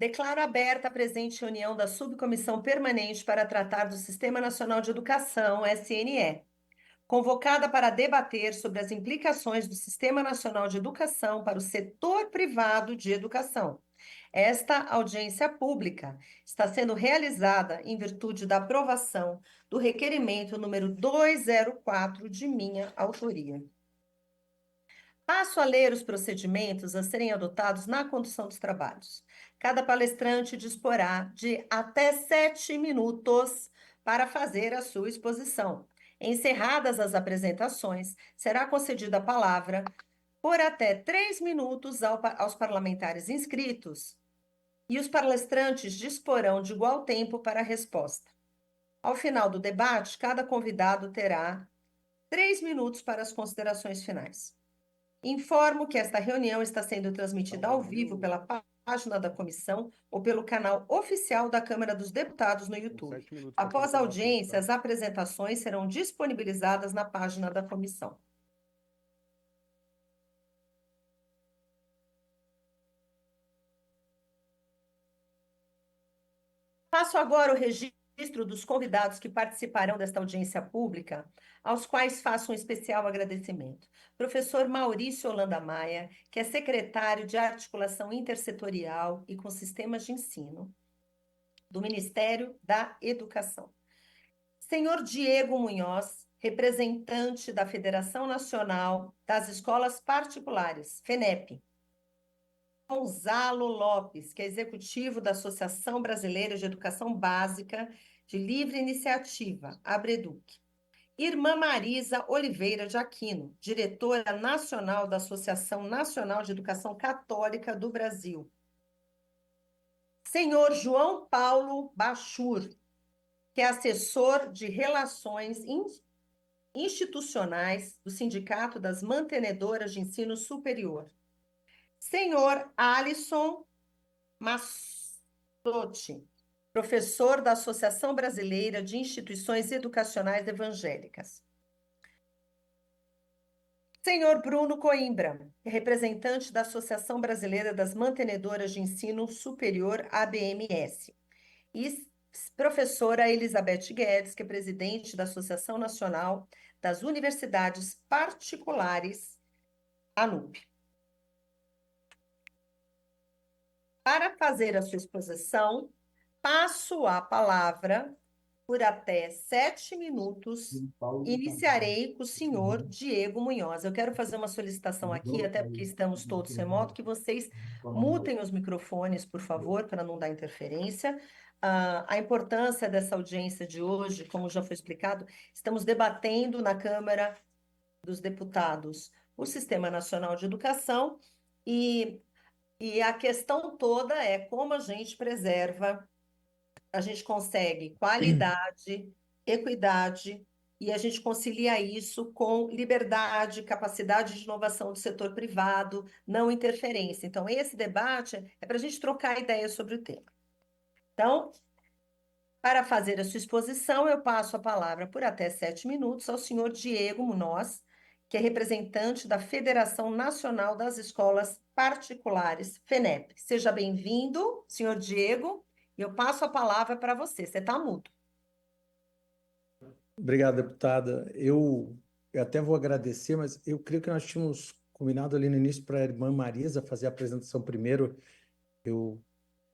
Declaro aberta a presente reunião da Subcomissão Permanente para tratar do Sistema Nacional de Educação, SNE, convocada para debater sobre as implicações do Sistema Nacional de Educação para o setor privado de educação. Esta audiência pública está sendo realizada em virtude da aprovação do requerimento número 204 de minha autoria. Passo a ler os procedimentos a serem adotados na condução dos trabalhos. Cada palestrante disporá de até 7 minutos para fazer a sua exposição. Encerradas as apresentações, será concedida a palavra por até 3 minutos aos parlamentares inscritos e os palestrantes disporão de igual tempo para a resposta. Ao final do debate, cada convidado terá 3 minutos para as considerações finais. Informo que esta reunião está sendo transmitida ao vivo pela página da comissão ou pelo canal oficial da Câmara dos Deputados no YouTube. Após a audiência, as apresentações serão disponibilizadas na página da comissão. Passo agora o registro dos convidados que participarão desta audiência pública, aos quais faço um especial agradecimento. Professor Maurício Holanda Maia, que é secretário de Articulação Intersetorial e com Sistemas de Ensino do Ministério da Educação. Senhor Diego Munhoz, representante da Federação Nacional das Escolas Particulares, FENEP. Gonzalo Lopes, que é executivo da Associação Brasileira de Educação Básica de Livre Iniciativa, ABREDUC. Irmã Marisa Oliveira de Aquino, diretora nacional da Associação Nacional de Educação Católica do Brasil. Senhor João Paulo Bachur, que é assessor de Relações Institucionais do Sindicato das Mantenedoras de Ensino Superior. Senhor Alisson Massotti, professor da Associação Brasileira de Instituições Educacionais Evangélicas. Senhor Bruno Coimbra, representante da Associação Brasileira das Mantenedoras de Ensino Superior, ABMS. E professora Elizabeth Guedes, que é presidente da Associação Nacional das Universidades Particulares, ANUP. Para fazer a sua exposição, passo a palavra por até 7 minutos. Iniciarei com o senhor Diego Munhoz. Eu quero fazer uma solicitação aqui, até porque estamos todos remoto, que vocês mutem os microfones, por favor, para não dar interferência. A importância dessa audiência de hoje, como já foi explicado, estamos debatendo na Câmara dos Deputados o Sistema Nacional de Educação e a questão toda é como a gente preserva, a gente consegue qualidade, equidade, e a gente concilia isso com liberdade, capacidade de inovação do setor privado, não interferência. Então, esse debate é para a gente trocar ideias sobre o tema. Então, para fazer a sua exposição, eu passo a palavra por até 7 minutos ao senhor Diego Munhoz, que é representante da Federação Nacional das Escolas Particulares, FENEP. Seja bem-vindo, senhor Diego, e eu passo a palavra para você. Você está mudo. Obrigado, deputada. Eu até vou agradecer, mas eu creio que nós tínhamos combinado ali no início para a irmã Marisa fazer a apresentação primeiro.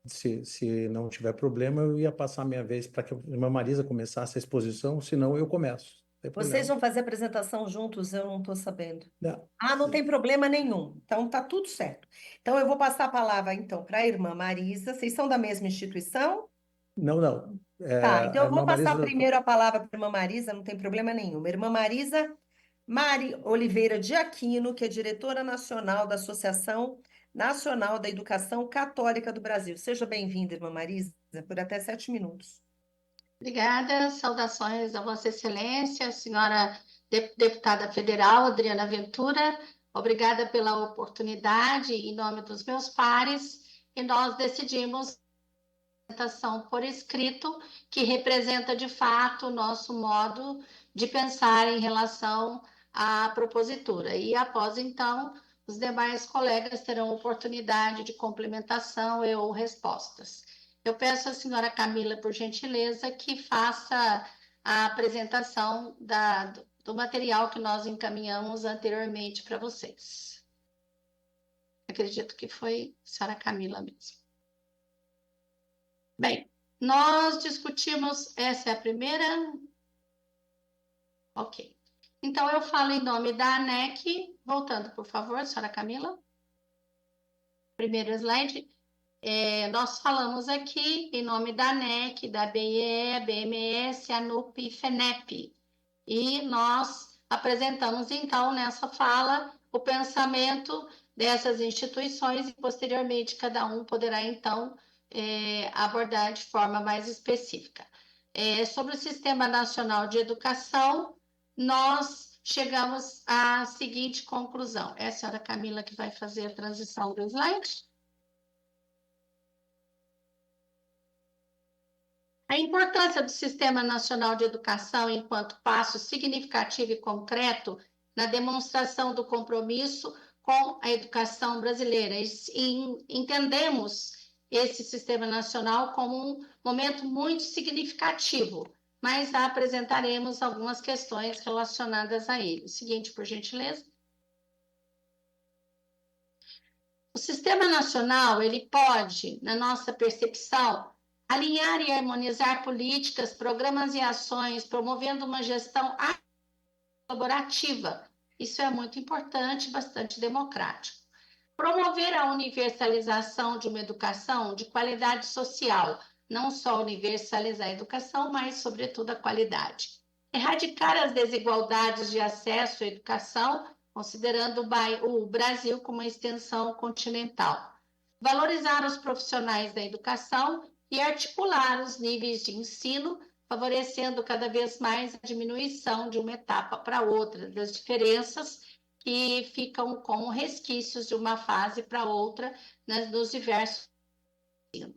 Se não tiver problema, eu ia passar a minha vez para que a irmã Marisa começasse a exposição, senão eu começo. Vocês vão fazer a apresentação juntos? Eu não estou sabendo. Não. Não tem problema nenhum. Então, tá tudo certo. Então, eu vou passar a palavra, então, para a irmã Marisa. Vocês são da mesma instituição? Não, não. Tá, então eu vou passar Marisa... primeiro a palavra para a irmã Marisa, não tem problema nenhum. Irmã Marisa Mari Oliveira de Aquino, que é diretora nacional da Associação Nacional da Educação Católica do Brasil. Seja bem-vinda, irmã Marisa, por até 7 minutos. Obrigada, saudações a Vossa Excelência, senhora deputada federal Adriana Ventura. Obrigada pela oportunidade, em nome dos meus pares, e nós decidimos a apresentação por escrito, que representa de fato o nosso modo de pensar em relação à propositura. E após, então, os demais colegas terão oportunidade de complementação e ou respostas. Eu peço à senhora Camila, por gentileza, que faça a apresentação do material que nós encaminhamos anteriormente para vocês. Acredito que foi a senhora Camila mesmo. Bem, nós discutimos, essa é a primeira? Ok. Então, eu falo em nome da ANEC, voltando, por favor, senhora Camila. Primeiro slide. Nós falamos aqui em nome da ANEC, da BIE, BMS, ANUP e FENEP. E nós apresentamos, então, nessa fala, o pensamento dessas instituições e, posteriormente, cada um poderá, então, abordar de forma mais específica. Sobre o Sistema Nacional de Educação, nós chegamos à seguinte conclusão. É a senhora Camila que vai fazer a transição do slide. A importância do Sistema Nacional de Educação enquanto passo significativo e concreto na demonstração do compromisso com a educação brasileira. E entendemos esse Sistema Nacional como um momento muito significativo, mas apresentaremos algumas questões relacionadas a ele. Seguinte, por gentileza. O Sistema Nacional, ele pode, na nossa percepção, alinhar e harmonizar políticas, programas e ações, promovendo uma gestão colaborativa. Isso é muito importante, bastante democrático. Promover a universalização de uma educação de qualidade social, não só universalizar a educação, mas, sobretudo, a qualidade. Erradicar as desigualdades de acesso à educação, considerando o Brasil como uma extensão continental. Valorizar os profissionais da educação e articular os níveis de ensino, favorecendo cada vez mais a diminuição de uma etapa para outra, das diferenças que ficam como resquícios de uma fase para outra nos diversos ensinos.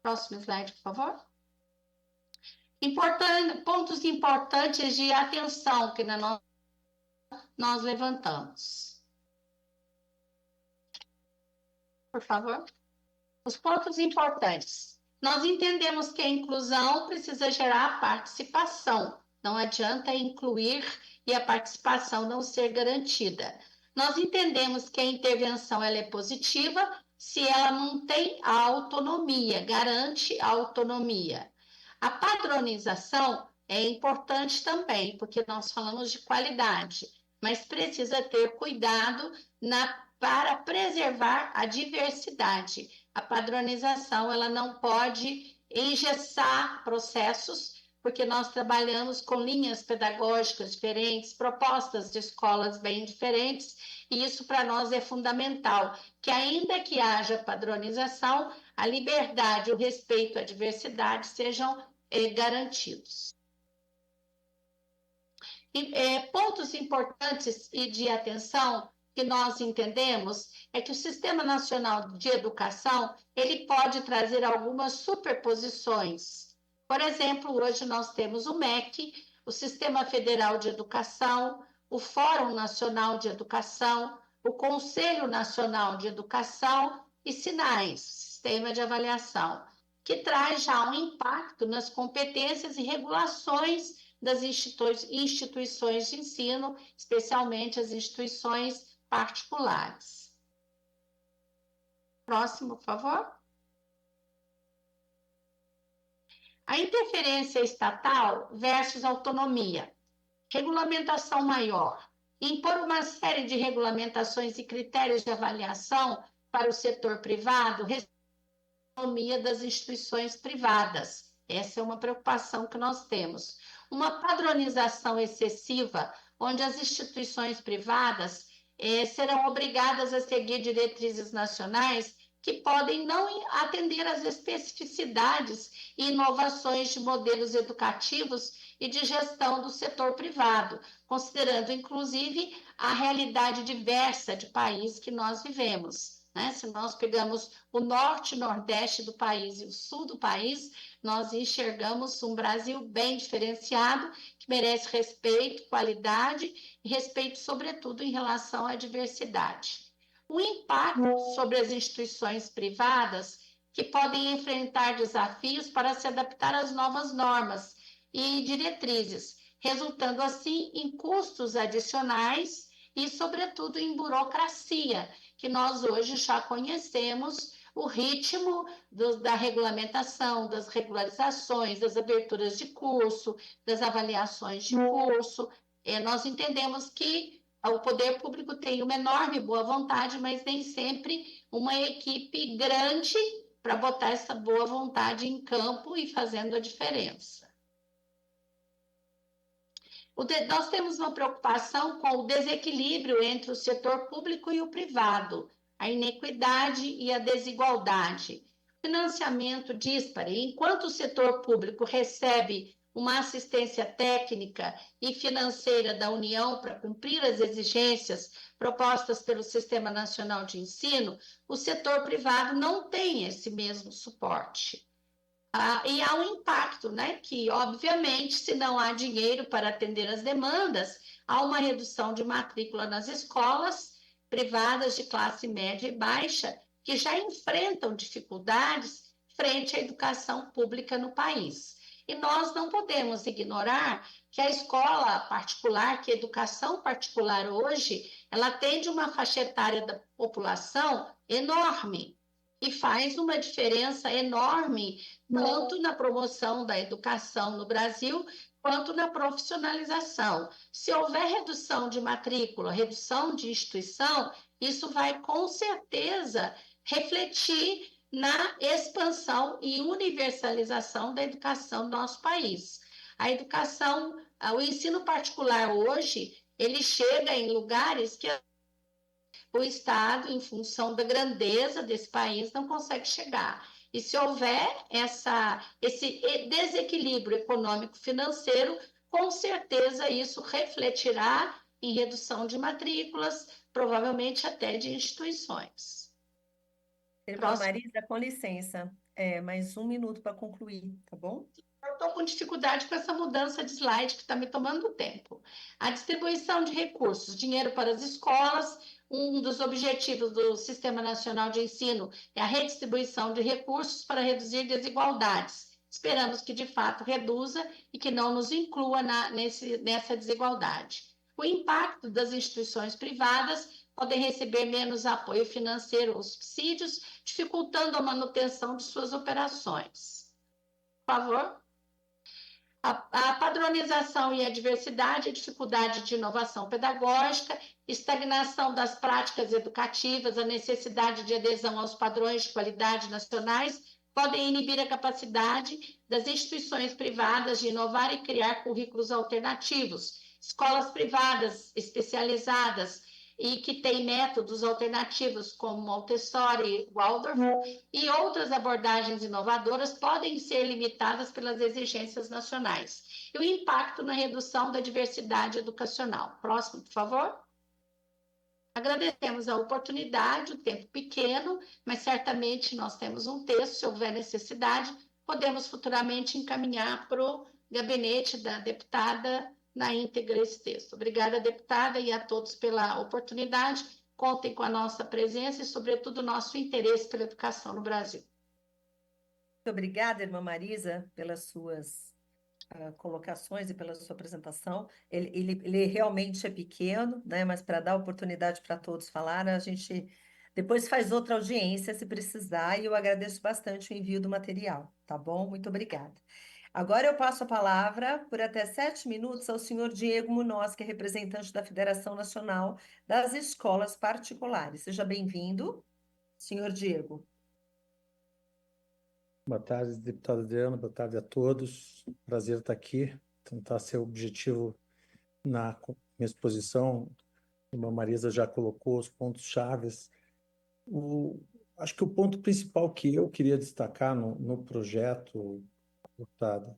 Próximo slide, por favor. Pontos importantes de atenção que nós levantamos. Por favor. Os pontos importantes. Nós entendemos que a inclusão precisa gerar participação. Não adianta incluir e a participação não ser garantida. Nós entendemos que a intervenção ela é positiva se ela mantém a autonomia, garante a autonomia. A padronização é importante também, porque nós falamos de qualidade, mas precisa ter cuidado para preservar a diversidade. A padronização ela não pode engessar processos, porque nós trabalhamos com linhas pedagógicas diferentes, propostas de escolas bem diferentes, e isso para nós é fundamental, que ainda que haja padronização, a liberdade, o respeito à diversidade sejam garantidos. Pontos importantes e de atenção que nós entendemos é que o Sistema Nacional de Educação ele pode trazer algumas superposições. Por exemplo, hoje nós temos o MEC, o Sistema Federal de Educação, o Fórum Nacional de Educação, o Conselho Nacional de Educação e SINAES, Sistema de Avaliação, que traz já um impacto nas competências e regulações das instituições de ensino, especialmente as instituições particulares. Próximo, por favor. A interferência estatal versus autonomia. Regulamentação maior. Impor uma série de regulamentações e critérios de avaliação para o setor privado, a autonomia das instituições privadas. Essa é uma preocupação que nós temos. Uma padronização excessiva, onde as instituições privadas serão obrigadas a seguir diretrizes nacionais que podem não atender às especificidades e inovações de modelos educativos e de gestão do setor privado, considerando, inclusive, a realidade diversa de país que nós vivemos. né? Se nós pegamos o norte e nordeste do país e o sul do país, nós enxergamos um Brasil bem diferenciado, que merece respeito, qualidade e respeito, sobretudo, em relação à diversidade. O impacto sobre as instituições privadas que podem enfrentar desafios para se adaptar às novas normas e diretrizes, resultando assim em custos adicionais e, sobretudo, em burocracia, que nós hoje já conhecemos o ritmo da regulamentação, das regularizações, das aberturas de curso, das avaliações de curso. Nós entendemos que o poder público tem uma enorme boa vontade, mas nem sempre uma equipe grande para botar essa boa vontade em campo e fazendo a diferença. Nós temos uma preocupação com o desequilíbrio entre o setor público e o privado, a inequidade e a desigualdade. Financiamento díspare. Enquanto o setor público recebe uma assistência técnica e financeira da União para cumprir as exigências propostas pelo Sistema Nacional de Ensino, o setor privado não tem esse mesmo suporte. E há um impacto, né? Que, obviamente, se não há dinheiro para atender as demandas, há uma redução de matrícula nas escolas privadas de classe média e baixa, que já enfrentam dificuldades frente à educação pública no país. E nós não podemos ignorar que a escola particular, que a educação particular hoje, ela atende uma faixa etária da população enorme e faz uma diferença enorme tanto na promoção da educação no Brasil, quanto na profissionalização. Se houver redução de matrícula, redução de instituição, isso vai com certeza refletir na expansão e universalização da educação do nosso país. A educação, o ensino particular hoje, ele chega em lugares que o Estado, em função da grandeza desse país, não consegue chegar. E se houver esse desequilíbrio econômico-financeiro, com certeza isso refletirá em redução de matrículas, provavelmente até de instituições. Irmã Marisa, com licença, mais 1 minuto para concluir, tá bom? Eu estou com dificuldade com essa mudança de slide que está me tomando tempo. A distribuição de recursos, dinheiro para as escolas. Um dos objetivos do Sistema Nacional de Ensino é a redistribuição de recursos para reduzir desigualdades. Esperamos que, de fato, reduza e que não nos inclua nessa desigualdade. O impacto das instituições privadas podem receber menos apoio financeiro ou subsídios, dificultando a manutenção de suas operações. Por favor. A padronização e a diversidade, a dificuldade de inovação pedagógica, estagnação das práticas educativas, a necessidade de adesão aos padrões de qualidade nacionais podem inibir a capacidade das instituições privadas de inovar e criar currículos alternativos. Escolas privadas especializadas e que têm métodos alternativos como Montessori, Waldorf e outras abordagens inovadoras podem ser limitadas pelas exigências nacionais. E o impacto na redução da diversidade educacional. Próximo, por favor. Agradecemos a oportunidade, o tempo pequeno, mas certamente nós temos um texto, se houver necessidade, podemos futuramente encaminhar para o gabinete da deputada na íntegra esse texto. Obrigada, deputada, e a todos pela oportunidade. Contem com a nossa presença e, sobretudo, o nosso interesse pela educação no Brasil. Muito obrigada, irmã Marisa, pelas suas colocações e pela sua apresentação. Ele realmente é pequeno, né? Mas para dar oportunidade para todos falar, a gente depois faz outra audiência se precisar, e eu agradeço bastante o envio do material, tá bom? Muito obrigada. Agora eu passo a palavra por até 7 minutos ao senhor Diego Munoz, que é representante da Federação Nacional das Escolas Particulares. Seja bem-vindo, senhor Diego. Boa tarde, deputada Adriana, boa tarde a todos. Prazer estar aqui, tentar ser objetivo na minha exposição. A irmã Marisa já colocou os pontos chaves. Acho que o ponto principal que eu queria destacar no projeto, deputada,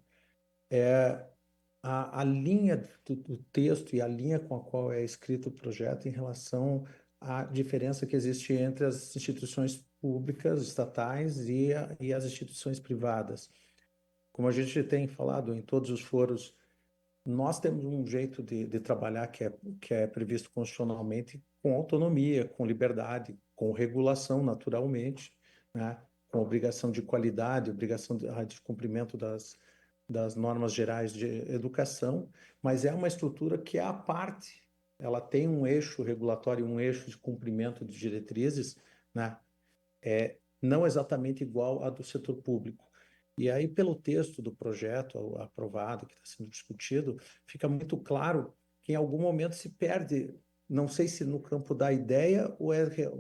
é a linha do texto e a linha com a qual é escrito o projeto em relação a diferença que existe entre as instituições públicas, estatais e as instituições privadas. Como a gente tem falado em todos os foros, nós temos um jeito de trabalhar que é previsto constitucionalmente com autonomia, com liberdade, com regulação naturalmente, né? Com obrigação de qualidade, obrigação de cumprimento das normas gerais de educação, mas é uma estrutura que é à parte. Ela tem um eixo regulatório, um eixo de cumprimento de diretrizes, né? Não exatamente igual à do setor público. E aí, pelo texto do projeto aprovado, que está sendo discutido, fica muito claro que em algum momento se perde, não sei se no campo da ideia, ou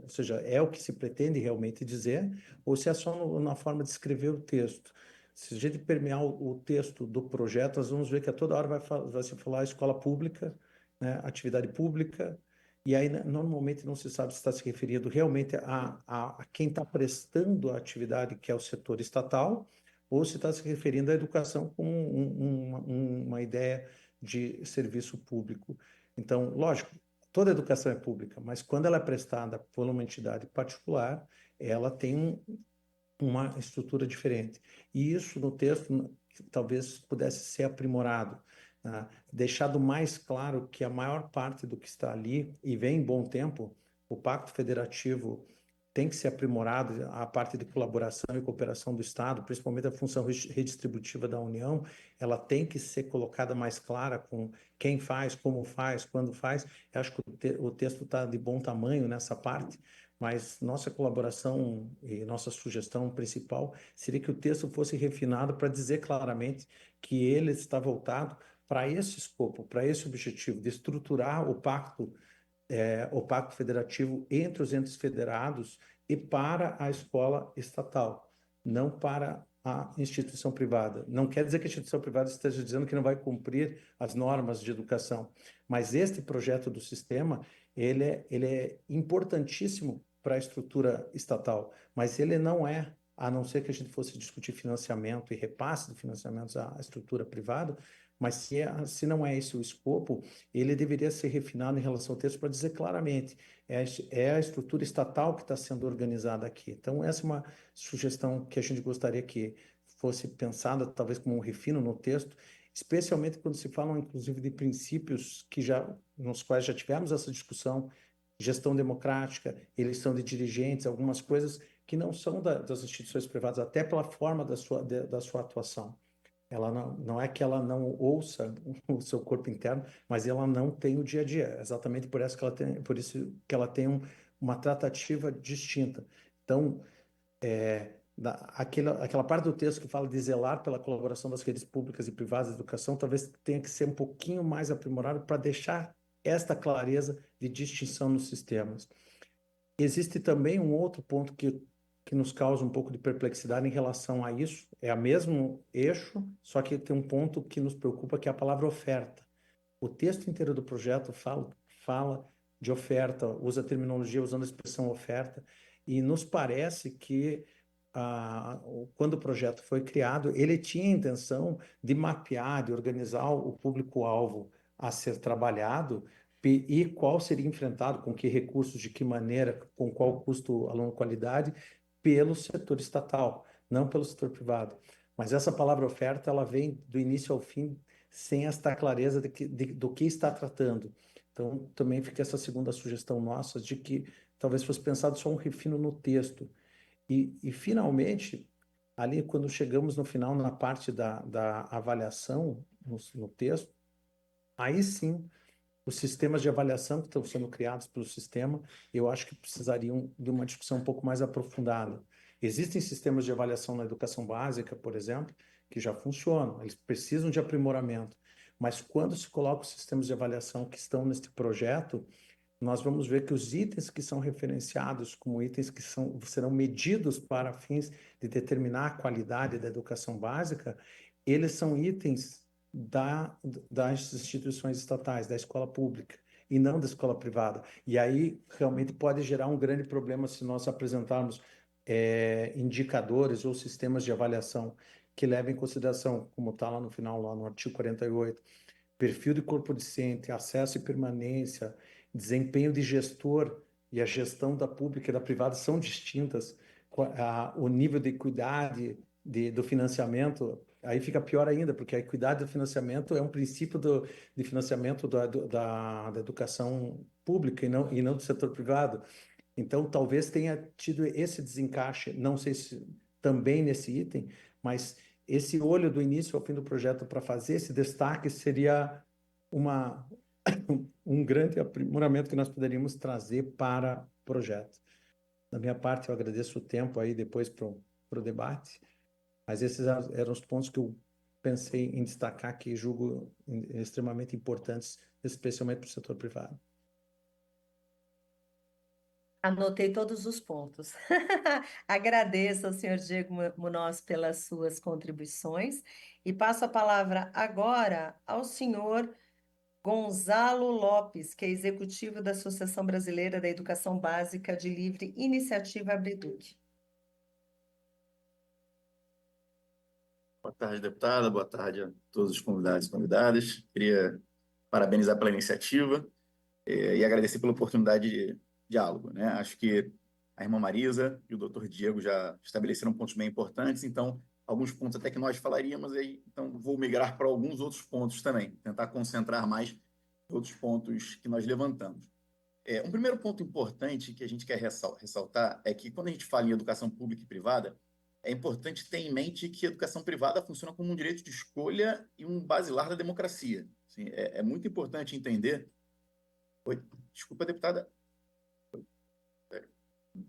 seja, é o que se pretende realmente dizer, ou se é só na forma de escrever o texto. Se a gente permear o texto do projeto, nós vamos ver que a toda hora vai se falar escola pública, né, atividade pública, e aí normalmente não se sabe se está se referindo realmente a quem está prestando a atividade, que é o setor estatal, ou se está se referindo à educação como uma ideia de serviço público. Então, lógico, toda educação é pública, mas quando ela é prestada por uma entidade particular, ela tem uma estrutura diferente. E isso no texto talvez pudesse ser aprimorado, deixado mais claro que a maior parte do que está ali, e vem em bom tempo, o Pacto Federativo tem que ser aprimorado, a parte de colaboração e cooperação do Estado, principalmente a função redistributiva da União, ela tem que ser colocada mais clara com quem faz, como faz, quando faz. Eu acho que o texto está de bom tamanho nessa parte, mas nossa colaboração e nossa sugestão principal seria que o texto fosse refinado para dizer claramente que ele está voltado para esse escopo, para esse objetivo de estruturar o pacto federativo entre os entes federados e para a escola estatal, não para a instituição privada. Não quer dizer que a instituição privada esteja dizendo que não vai cumprir as normas de educação, mas este projeto do sistema, ele é importantíssimo para a estrutura estatal, mas ele não é, a não ser que a gente fosse discutir financiamento e repasse de financiamentos à estrutura privada, mas se não é esse o escopo, ele deveria ser refinado em relação ao texto para dizer claramente, é a estrutura estatal que está sendo organizada aqui. Então, essa é uma sugestão que a gente gostaria que fosse pensada, talvez como um refino no texto, especialmente quando se falam, inclusive, de princípios nos quais já tivemos essa discussão, gestão democrática, eleição de dirigentes, algumas coisas que não são das instituições privadas, até pela forma da sua atuação. Ela não é que ela não ouça o seu corpo interno, mas ela não tem o dia a dia. Exatamente por isso que ela tem uma tratativa distinta. Então, aquela parte do texto que fala de zelar pela colaboração das redes públicas e privadas de educação, talvez tenha que ser um pouquinho mais aprimorado para deixar esta clareza de distinção nos sistemas. Existe também um outro ponto que nos causa um pouco de perplexidade em relação a isso. É o mesmo eixo, só que tem um ponto que nos preocupa, que é a palavra oferta. O texto inteiro do projeto fala de oferta, usa a terminologia usando a expressão oferta, e nos parece que quando o projeto foi criado, ele tinha a intenção de mapear, de organizar o público-alvo a ser trabalhado e qual seria enfrentado, com que recursos, de que maneira, com qual custo, aluno, qualidade, pelo setor estatal, não pelo setor privado. Mas essa palavra oferta, ela vem do início ao fim sem esta clareza do que está tratando. Então, também fica essa segunda sugestão nossa de que talvez fosse pensado só um refino no texto. E finalmente, ali quando chegamos no final, na parte da avaliação, no texto, aí sim, os sistemas de avaliação que estão sendo criados pelo sistema, eu acho que precisariam de uma discussão um pouco mais aprofundada. Existem sistemas de avaliação na educação básica, por exemplo, que já funcionam, eles precisam de aprimoramento, mas quando se coloca os sistemas de avaliação que estão neste projeto, nós vamos ver que os itens que são referenciados como itens que serão medidos para fins de determinar a qualidade da educação básica, eles são itens das instituições estatais, da escola pública, e não da escola privada. E aí, realmente, pode gerar um grande problema se nós apresentarmos indicadores ou sistemas de avaliação que levem em consideração, como está lá no final, lá no artigo 48, perfil de corpo docente, acesso e permanência, desempenho de gestor e a gestão da pública e da privada são distintas, o nível de equidade do financiamento, aí fica pior ainda, porque a equidade do financiamento é um princípio de financiamento da educação pública e não do setor privado. Então, talvez tenha tido esse desencaixe, não sei se também nesse item, mas esse olho do início ao fim do projeto para fazer esse destaque seria um grande aprimoramento que nós poderíamos trazer para o projeto. Da minha parte, eu agradeço o tempo aí depois para o debate, mas esses eram os pontos que eu pensei em destacar, que julgo extremamente importantes, especialmente para o setor privado. Anotei todos os pontos. Agradeço ao senhor Diego Munoz pelas suas contribuições e passo a palavra agora ao senhor Gonzalo Lopes, que é executivo da Associação Brasileira da Educação Básica de Livre Iniciativa Abriduc. Boa tarde, deputada. Boa tarde a todos os convidados e convidadas. Queria parabenizar pela iniciativa e agradecer pela oportunidade de diálogo, né? Acho que a irmã Marisa e o doutor Diego já estabeleceram pontos bem importantes, então, alguns pontos até que nós falaríamos, então vou migrar para alguns outros pontos também, tentar concentrar mais outros pontos que nós levantamos. Um primeiro ponto importante que a gente quer ressaltar é que, quando a gente fala em educação pública e privada, é importante ter em mente que a educação privada funciona como um direito de escolha e um basilar da democracia. Assim, é muito importante entender... Oi, desculpa, deputada.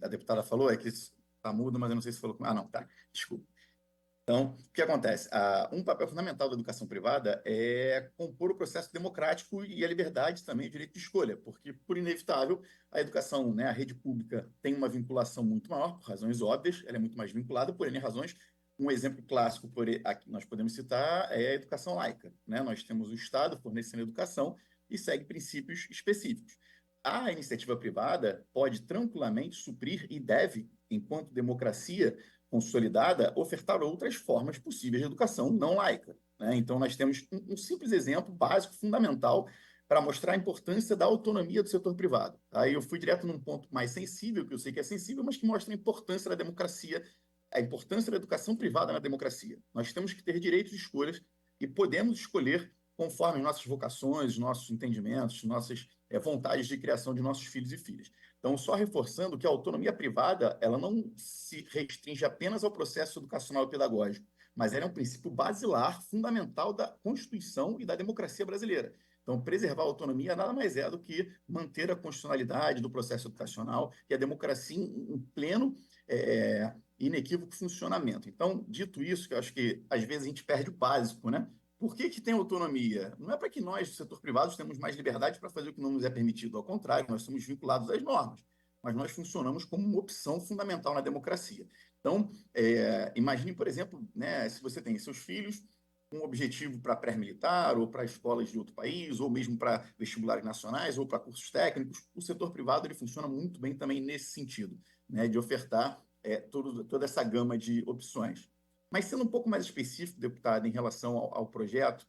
A deputada falou, que está mudo, mas eu não sei se falou... Ah, não, tá, desculpa. Então, o que acontece? Um papel fundamental da educação privada é compor o processo democrático e a liberdade também, o direito de escolha, porque, por inevitável, a educação, né, a rede pública tem uma vinculação muito maior, por razões óbvias, ela é muito mais vinculada, por N razões. Um exemplo clássico que nós podemos citar é a educação laica, né? Nós temos o Estado fornecendo educação e segue princípios específicos. A iniciativa privada pode tranquilamente suprir e deve, enquanto democracia consolidada, ofertar outras formas possíveis de educação não laica, né? Então, nós temos um simples exemplo básico, fundamental, para mostrar a importância da autonomia do setor privado. Aí eu fui direto num ponto mais sensível, que eu sei que é sensível, mas que mostra a importância da democracia, a importância da educação privada na democracia. Nós temos que ter direitos de escolhas e podemos escolher conforme nossas vocações, nossos entendimentos, nossas vontades de criação de nossos filhos e filhas. Então, só reforçando que a autonomia privada ela não se restringe apenas ao processo educacional e pedagógico, mas ela é um princípio basilar, fundamental da Constituição e da democracia brasileira. Então, preservar a autonomia nada mais é do que manter a constitucionalidade do processo educacional e a democracia em pleno inequívoco funcionamento. Então, dito isso, que eu acho que às vezes a gente perde o básico, né? Por que tem autonomia? Não é para que nós, do setor privado, temos mais liberdade para fazer o que não nos é permitido. Ao contrário, nós somos vinculados às normas, mas nós funcionamos como uma opção fundamental na democracia. Então, imagine, por exemplo, né, se você tem seus filhos com um objetivo para pré-militar, ou para escolas de outro país, ou mesmo para vestibulares nacionais, ou para cursos técnicos, o setor privado ele funciona muito bem também nesse sentido, né, de ofertar toda essa gama de opções. Mas, sendo um pouco mais específico, deputado, em relação ao projeto,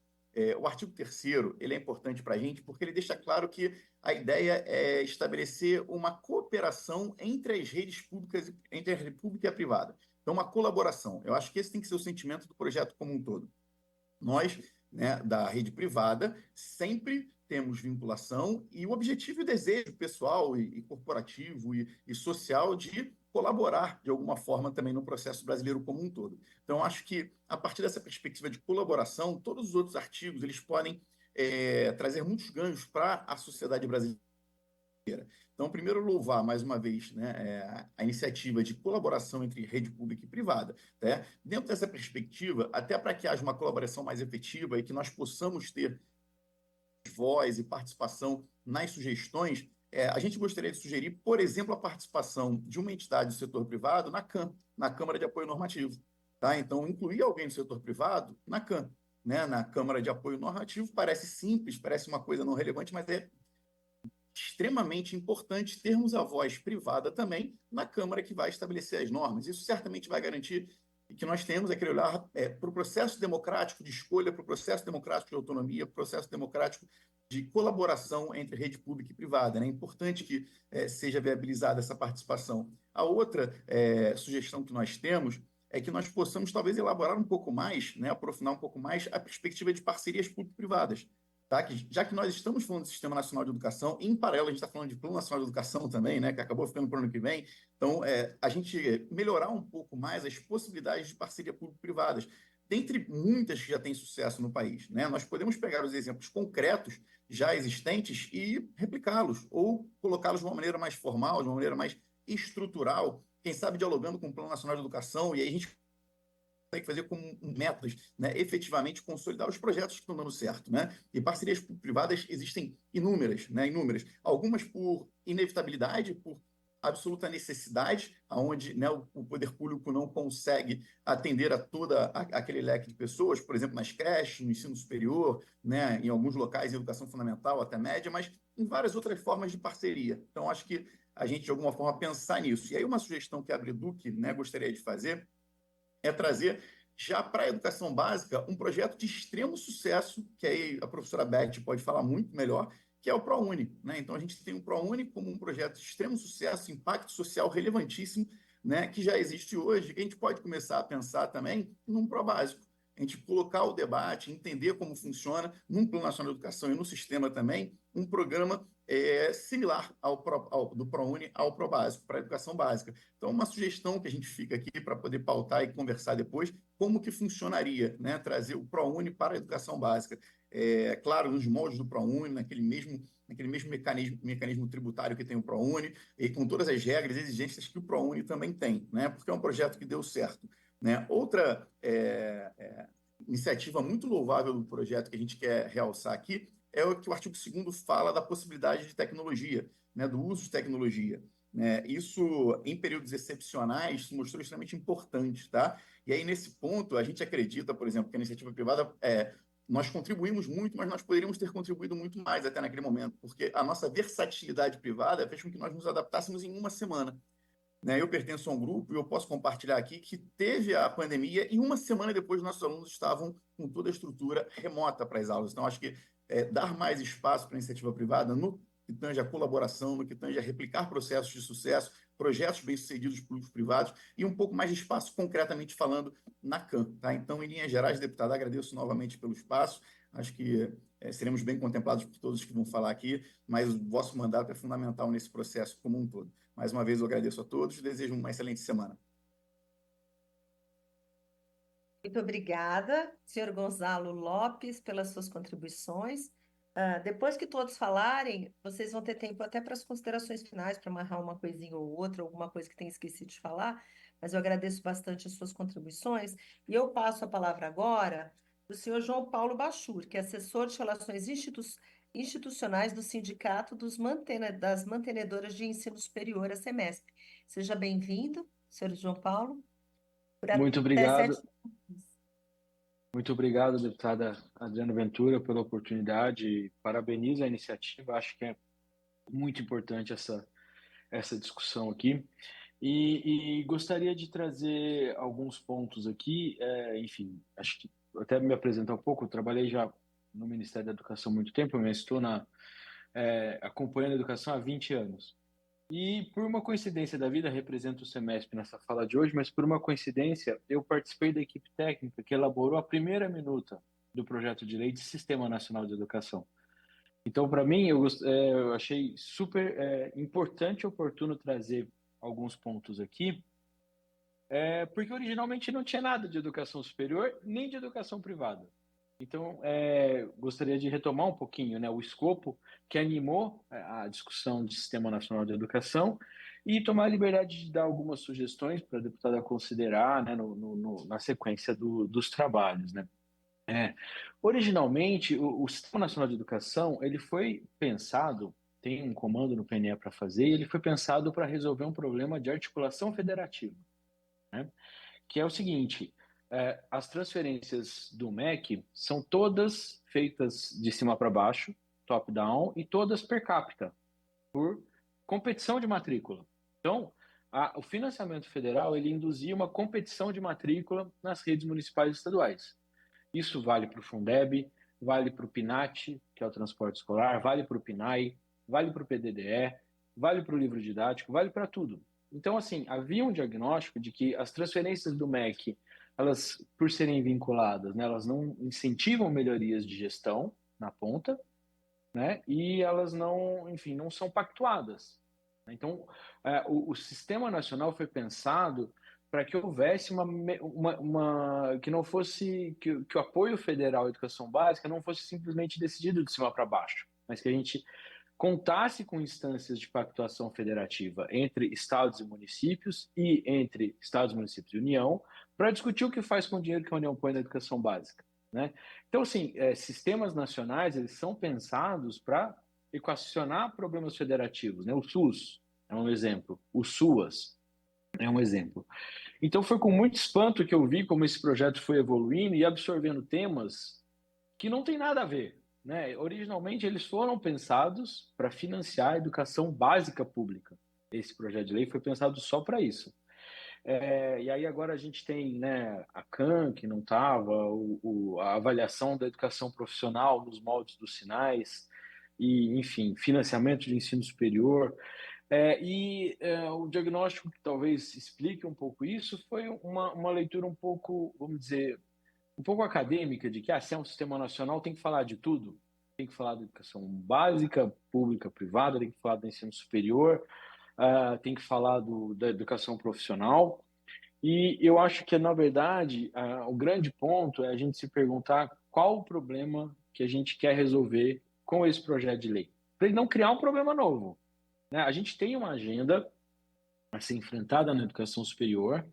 o artigo 3º ele é importante para a gente porque ele deixa claro que a ideia é estabelecer uma cooperação entre as redes públicas, entre a rede pública e a privada. Então, uma colaboração. Eu acho que esse tem que ser o sentimento do projeto como um todo. Nós, né, da rede privada, sempre temos vinculação e o objetivo e o desejo pessoal e corporativo e social de colaborar de alguma forma também no processo brasileiro como um todo. Então, acho que, a partir dessa perspectiva de colaboração, todos os outros artigos eles podem trazer muitos ganhos para a sociedade brasileira. Então, primeiro, louvar mais uma vez, né, a iniciativa de colaboração entre rede pública e privada. Né? Dentro dessa perspectiva, até para que haja uma colaboração mais efetiva e que nós possamos ter voz e participação nas sugestões, a gente gostaria de sugerir, por exemplo, a participação de uma entidade do setor privado na CAN, na Câmara de Apoio Normativo. Tá? Então, incluir alguém do setor privado na CAN, né, na Câmara de Apoio Normativo, parece simples, parece uma coisa não relevante, mas é extremamente importante termos a voz privada também na Câmara que vai estabelecer as normas. Isso certamente vai garantir que nós temos é querer olhar para o processo democrático de escolha, para o processo democrático de autonomia, para o processo democrático de colaboração entre rede pública e privada. Né? É importante que seja viabilizada essa participação. A outra sugestão que nós temos é que nós possamos talvez elaborar um pouco mais, né, aprofundar um pouco mais a perspectiva de parcerias público-privadas. Tá? Já que nós estamos falando do Sistema Nacional de Educação, em paralelo a gente está falando de Plano Nacional de Educação também, né, que acabou ficando para o ano que vem, então a gente melhorar um pouco mais as possibilidades de parceria público-privadas, dentre muitas que já têm sucesso no país. Né? Nós podemos pegar os exemplos concretos já existentes e replicá-los, ou colocá-los de uma maneira mais formal, de uma maneira mais estrutural, quem sabe dialogando com o Plano Nacional de Educação, e aí a gente tem que fazer com metas, né, efetivamente consolidar os projetos que estão dando certo. Né? E parcerias privadas existem inúmeras, né, inúmeras. Algumas por inevitabilidade, por absoluta necessidade, onde, né, o poder público não consegue atender a aquele leque de pessoas, por exemplo, nas creches, no ensino superior, né, em alguns locais em educação fundamental até média, mas em várias outras formas de parceria. Então, acho que a gente, de alguma forma, pensar nisso. E aí, uma sugestão que a Abreduc, né, gostaria de fazer é trazer já para a educação básica um projeto de extremo sucesso, que aí a professora Beth pode falar muito melhor, que é o ProUni. Né? Então, a gente tem o ProUni como um projeto de extremo sucesso, impacto social relevantíssimo, né, que já existe hoje, que a gente pode começar a pensar também num ProBásico. A gente colocar o debate, entender como funciona, num Plano Nacional de Educação e no sistema também, um programa similar do ProUni ao ProBásico, para a educação básica. Então, uma sugestão que a gente fica aqui para poder pautar e conversar depois, como que funcionaria, né, trazer o ProUni para a educação básica. Claro, nos moldes do ProUni, naquele mesmo mecanismo tributário que tem o ProUni, e com todas as regras e exigências que o ProUni também tem, né, porque é um projeto que deu certo. Né? Outra iniciativa muito louvável do projeto que a gente quer realçar aqui é o que o artigo 2º fala da possibilidade de tecnologia, né, do uso de tecnologia. Né? Isso, em períodos excepcionais, se mostrou extremamente importante. Tá? E aí, nesse ponto, a gente acredita, por exemplo, que a iniciativa privada, nós contribuímos muito, mas nós poderíamos ter contribuído muito mais até naquele momento, porque a nossa versatilidade privada fez com que nós nos adaptássemos em uma semana. Né? Eu pertenço a um grupo e eu posso compartilhar aqui que teve a pandemia e uma semana depois nossos alunos estavam com toda a estrutura remota para as aulas. Então, acho que dar mais espaço para a iniciativa privada no que tange a colaboração, no que tange a replicar processos de sucesso, projetos bem-sucedidos públicos-privados e um pouco mais de espaço, concretamente falando, na CAN. Tá? Então, em linhas gerais, deputado, agradeço novamente pelo espaço. Acho que seremos bem contemplados por todos que vão falar aqui, mas o vosso mandato é fundamental nesse processo como um todo. Mais uma vez, eu agradeço a todos e desejo uma excelente semana. Muito obrigada, senhor Gonzalo Lopes, pelas suas contribuições. Depois que todos falarem, vocês vão ter tempo até para as considerações finais, para amarrar uma coisinha ou outra, alguma coisa que tenha esquecido de falar, mas eu agradeço bastante as suas contribuições. E eu passo a palavra agora para o senhor João Paulo Bachur, que é assessor de relações institucionais do Sindicato das Mantenedoras de Ensino Superior, a SEMESP. Seja bem-vindo, senhor João Paulo. Por Muito até obrigado. 7 minutos. Muito obrigado, deputada Adriana Ventura, pela oportunidade. Parabenizo a iniciativa. Acho que é muito importante essa discussão aqui. E gostaria de trazer alguns pontos aqui. Enfim, acho que até me apresentar um pouco. Eu trabalhei já no Ministério da Educação há muito tempo, mas estou acompanhando a educação há 20 anos. E por uma coincidência da vida, represento o SEMESP nessa fala de hoje, mas por uma coincidência, eu participei da equipe técnica que elaborou a primeira minuta do projeto de lei de Sistema Nacional de Educação. Então, para mim, eu achei super importante e oportuno trazer alguns pontos aqui, porque originalmente não tinha nada de educação superior nem de educação privada. Então, gostaria de retomar um pouquinho, né, o escopo que animou a discussão de Sistema Nacional de Educação e tomar a liberdade de dar algumas sugestões para a deputada considerar, né, na sequência dos trabalhos. Né? Originalmente, o Sistema Nacional de Educação ele foi pensado, tem um comando no PNE para fazer, e ele foi pensado para resolver um problema de articulação federativa, né? Que é o seguinte: as transferências do MEC são todas feitas de cima para baixo, top-down, e todas per capita, por competição de matrícula. Então, o financiamento federal ele induzia uma competição de matrícula nas redes municipais e estaduais. Isso vale para o Fundeb, vale para o PNAT, que é o transporte escolar, vale para o PNAE, vale para o PDDE, vale para o livro didático, vale para tudo. Então, assim, havia um diagnóstico de que as transferências do MEC, elas, por serem vinculadas, né, elas não incentivam melhorias de gestão na ponta, né, e elas não, enfim, não são pactuadas. Então, o Sistema Nacional foi pensado para que houvesse que não fosse, que o apoio federal à educação básica não fosse simplesmente decidido de cima para baixo, mas que a gente contasse com instâncias de pactuação federativa entre estados e municípios e entre estados, municípios e União para discutir o que faz com o dinheiro que a União põe na educação básica, né? Então, assim, sistemas nacionais, eles são pensados para equacionar problemas federativos, né? O SUS é um exemplo, o SUAS é um exemplo. Então, foi com muito espanto que eu vi como esse projeto foi evoluindo e absorvendo temas que não tem nada a ver, né? Originalmente, eles foram pensados para financiar a educação básica pública. Esse projeto de lei foi pensado só para isso. E aí agora a gente tem, né, a CAN, que não estava, a avaliação da educação profissional nos moldes dos sinais, e, enfim, financiamento de ensino superior. O diagnóstico que talvez explique um pouco isso foi uma leitura um pouco, vamos dizer, um pouco acadêmica de que se é um sistema nacional tem que falar de tudo. Tem que falar da educação básica, pública, privada, tem que falar do ensino superior, tem que falar da educação profissional. E eu acho que, na verdade, o grande ponto é a gente se perguntar qual o problema que a gente quer resolver com esse projeto de lei, para ele não criar um problema novo, né? A gente tem uma agenda a ser enfrentada na educação superior,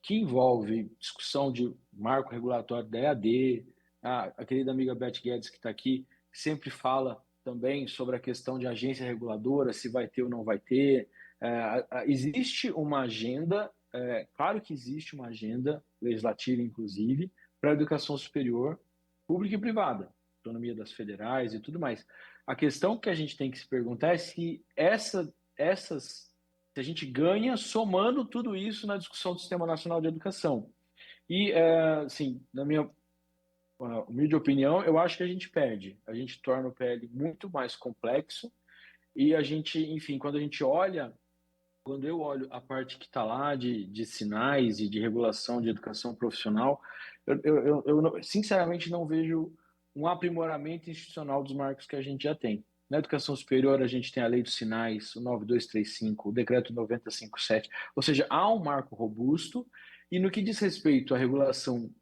que envolve discussão de marco regulatório da EAD. A querida amiga Beth Guedes, que está aqui, sempre fala também sobre a questão de agência reguladora, se vai ter ou não vai ter. Existe uma agenda, claro que existe uma agenda legislativa, inclusive, para a educação superior, pública e privada, autonomia das federais e tudo mais. A questão que a gente tem que se perguntar é se se a gente ganha somando tudo isso na discussão do Sistema Nacional de Educação. E, assim, na minha humilde opinião, eu acho que a gente perde. A gente torna o PL muito mais complexo e a gente, enfim, quando eu olho a parte que está lá de sinais e de regulação de educação profissional, eu sinceramente não vejo um aprimoramento institucional dos marcos que a gente já tem. Na educação superior, a gente tem a Lei dos Sinais, o 9235, o Decreto 9057, ou seja, há um marco robusto, e no que diz respeito à regulação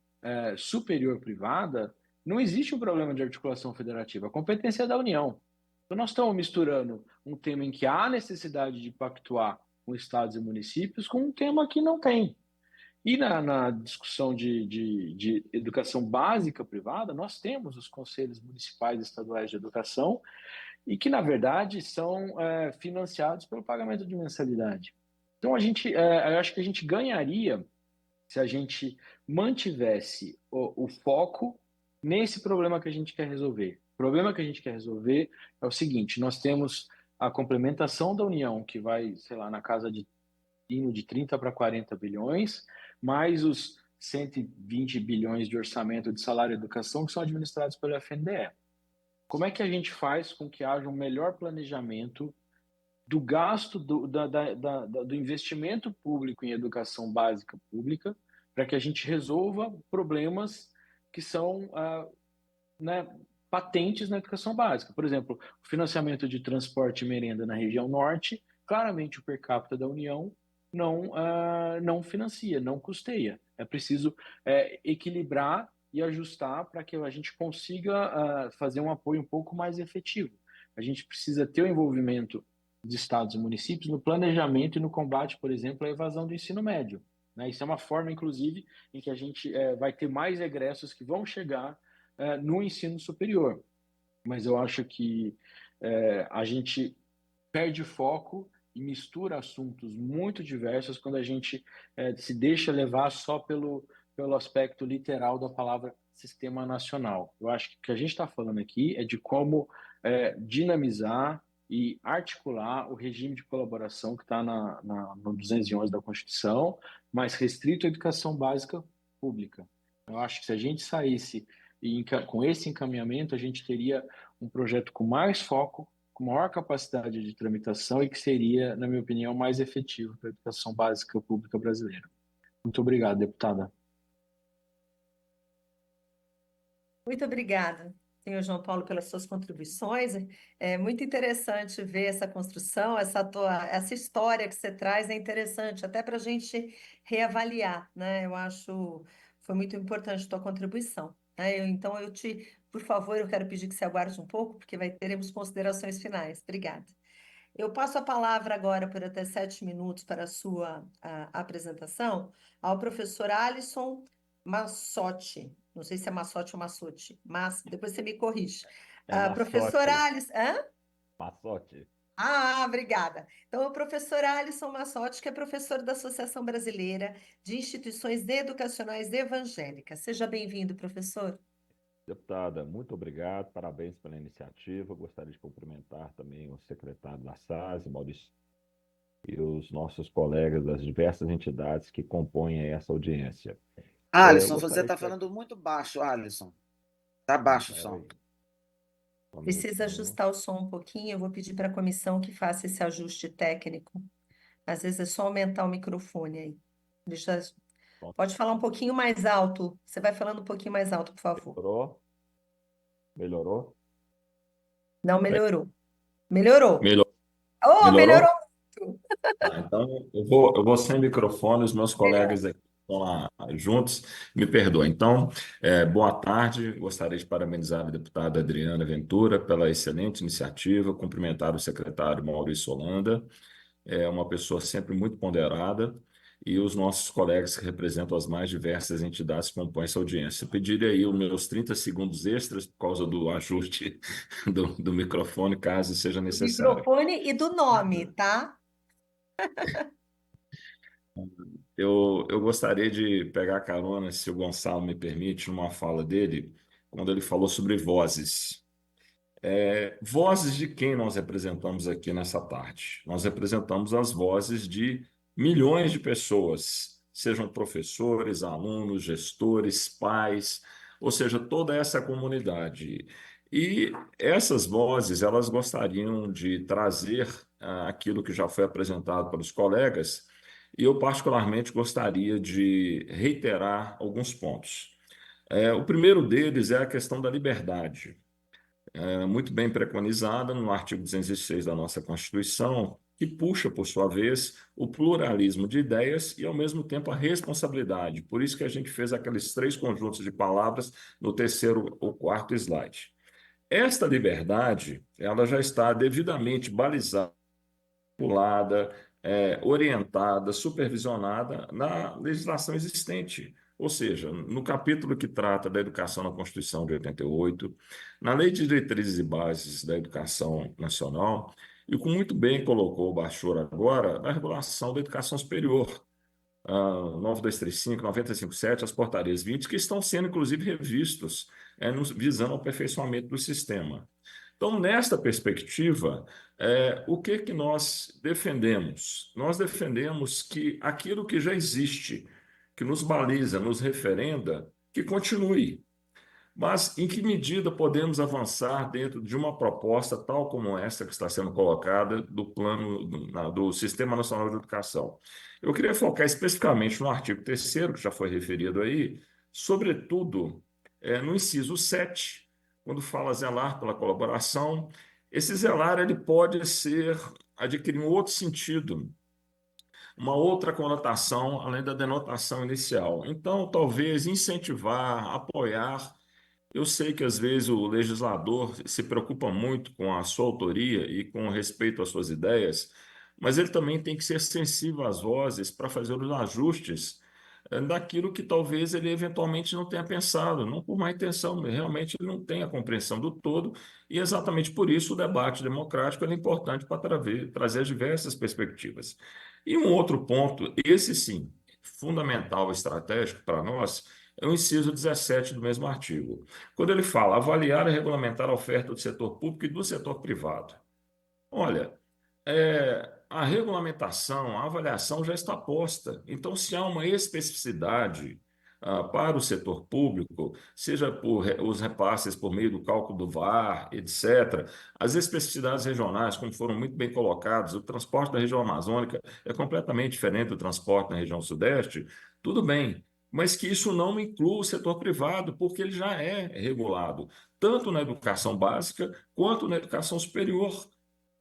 superior privada, não existe um problema de articulação federativa, a competência é da União. Então, nós estamos misturando um tema em que há necessidade de pactuar com estados e municípios com um tema que não tem. E na discussão de educação básica privada, nós temos os conselhos municipais e estaduais de educação e que, na verdade, são financiados pelo pagamento de mensalidade. Então, eu acho que a gente ganharia se a gente mantivesse o foco nesse problema que a gente quer resolver. O problema que a gente quer resolver é o seguinte: nós temos a complementação da União, que vai, sei lá, na casa de 30 para 40 bilhões, mais os 120 bilhões de orçamento de salário e educação que são administrados pelo FNDE. Como é que a gente faz com que haja um melhor planejamento do gasto do investimento público em educação básica pública para que a gente resolva problemas que são né, patentes na educação básica? Por exemplo, o financiamento de transporte e merenda na região norte, claramente o per capita da União não financia, não custeia. É preciso equilibrar e ajustar para que a gente consiga fazer um apoio um pouco mais efetivo. A gente precisa ter o envolvimento de estados e municípios no planejamento e no combate, por exemplo, à evasão do ensino médio, né? Isso é uma forma, inclusive, em que a gente vai ter mais egressos que vão chegar no ensino superior. Mas eu acho que a gente perde foco e mistura assuntos muito diversos quando a gente se deixa levar só pelo aspecto literal da palavra sistema nacional. Eu acho que o que a gente está falando aqui é de como dinamizar e articular o regime de colaboração que está no 211 da Constituição, mas restrito à educação básica pública. Eu acho que se a gente saísse com esse encaminhamento, a gente teria um projeto com mais foco, com maior capacidade de tramitação e que seria, na minha opinião, mais efetivo para a educação básica pública brasileira. Muito obrigado, deputada. Muito obrigada, senhor João Paulo, pelas suas contribuições. É muito interessante ver essa construção, essa história que você traz é interessante, até para a gente reavaliar, né? Eu acho foi muito importante a tua contribuição, né? Então, por favor, eu quero pedir que você aguarde um pouco, porque teremos considerações finais. Obrigada. Eu passo a palavra agora por até 7 minutos para a sua apresentação ao professor Alisson Massotti. Não sei se é Massotti ou Massotti, mas depois você me corrige. Professor Alisson... Hã? Massotti. Obrigada. Então, o professor Alisson Massotti, que é professor da Associação Brasileira de Instituições Educacionais Evangélicas. Seja bem-vindo, professor. Deputada, muito obrigado, parabéns pela iniciativa. Gostaria de cumprimentar também o secretário da SAS, Maurício, e os nossos colegas das diversas entidades que compõem essa audiência. Alisson, você está falando muito baixo, Alisson. Está baixo o som. Precisa ajustar o som um pouquinho. Eu vou pedir para a comissão que faça esse ajuste técnico. Às vezes é só aumentar o microfone aí. Pode falar um pouquinho mais alto. Você vai falando um pouquinho mais alto, por favor. Melhorou? Melhorou? Não melhorou. Melhorou. Melhorou. Oh, melhorou muito. Então, eu vou sem microfone, os meus colegas aqui estão lá juntos, me perdoem. Então, boa tarde, gostaria de parabenizar a deputada Adriana Ventura pela excelente iniciativa, cumprimentar o secretário Maurício Holanda, é uma pessoa sempre muito ponderada, e os nossos colegas que representam as mais diversas entidades que compõem essa audiência. Pediria aí os meus 30 segundos extras por causa do ajuste do microfone, caso seja necessário. Do microfone e do nome, tá? Eu gostaria de pegar carona, se o Gonçalo me permite, numa fala dele, quando ele falou sobre vozes. Vozes de quem nós representamos aqui nessa parte? Nós representamos as vozes de milhões de pessoas, sejam professores, alunos, gestores, pais, ou seja, toda essa comunidade. E essas vozes, elas gostariam de trazer aquilo que já foi apresentado pelos colegas, e eu particularmente gostaria de reiterar alguns pontos. O primeiro deles é a questão da liberdade, muito bem preconizada no artigo 206 da nossa Constituição, que puxa, por sua vez, o pluralismo de ideias e, ao mesmo tempo, a responsabilidade. Por isso que a gente fez aqueles 3 conjuntos de palavras no 3º ou 4º slide. Esta liberdade, ela já está devidamente balizada, orientada, supervisionada na legislação existente. Ou seja, no capítulo que trata da educação na Constituição de 88, na Lei de Diretrizes e Bases da Educação Nacional, e como muito bem colocou o Bachor agora, na regulação da educação superior, 9235, 957, as portarias 20, que estão sendo, inclusive, revistos, visando o aperfeiçoamento do sistema. Então, nesta perspectiva, o que nós defendemos? Nós defendemos que aquilo que já existe, que nos baliza, nos referenda, que continue. Mas em que medida podemos avançar dentro de uma proposta tal como essa que está sendo colocada do plano do Sistema Nacional de Educação? Eu queria focar especificamente no artigo 3º, que já foi referido aí, sobretudo no inciso 7, quando fala zelar pela colaboração. Esse zelar ele pode adquirir um outro sentido, uma outra conotação, além da denotação inicial. Então, talvez incentivar, apoiar. Eu sei que, às vezes, o legislador se preocupa muito com a sua autoria e com respeito às suas ideias, mas ele também tem que ser sensível às vozes para fazer os ajustes daquilo que talvez ele eventualmente não tenha pensado, não por má intenção, mas realmente ele não tem a compreensão do todo, e exatamente por isso o debate democrático é importante para trazer as diversas perspectivas. E um outro ponto, esse sim, fundamental, estratégico para nós, é o inciso 17 do mesmo artigo, quando ele fala avaliar e regulamentar a oferta do setor público e do setor privado. Olha, a regulamentação, a avaliação já está posta. Então, se há uma especificidade para o setor público, seja por os repasses por meio do cálculo do VAR, etc., as especificidades regionais, como foram muito bem colocadas, o transporte da região amazônica é completamente diferente do transporte na região sudeste, tudo bem. Mas que isso não inclua o setor privado, porque ele já é regulado, tanto na educação básica quanto na educação superior,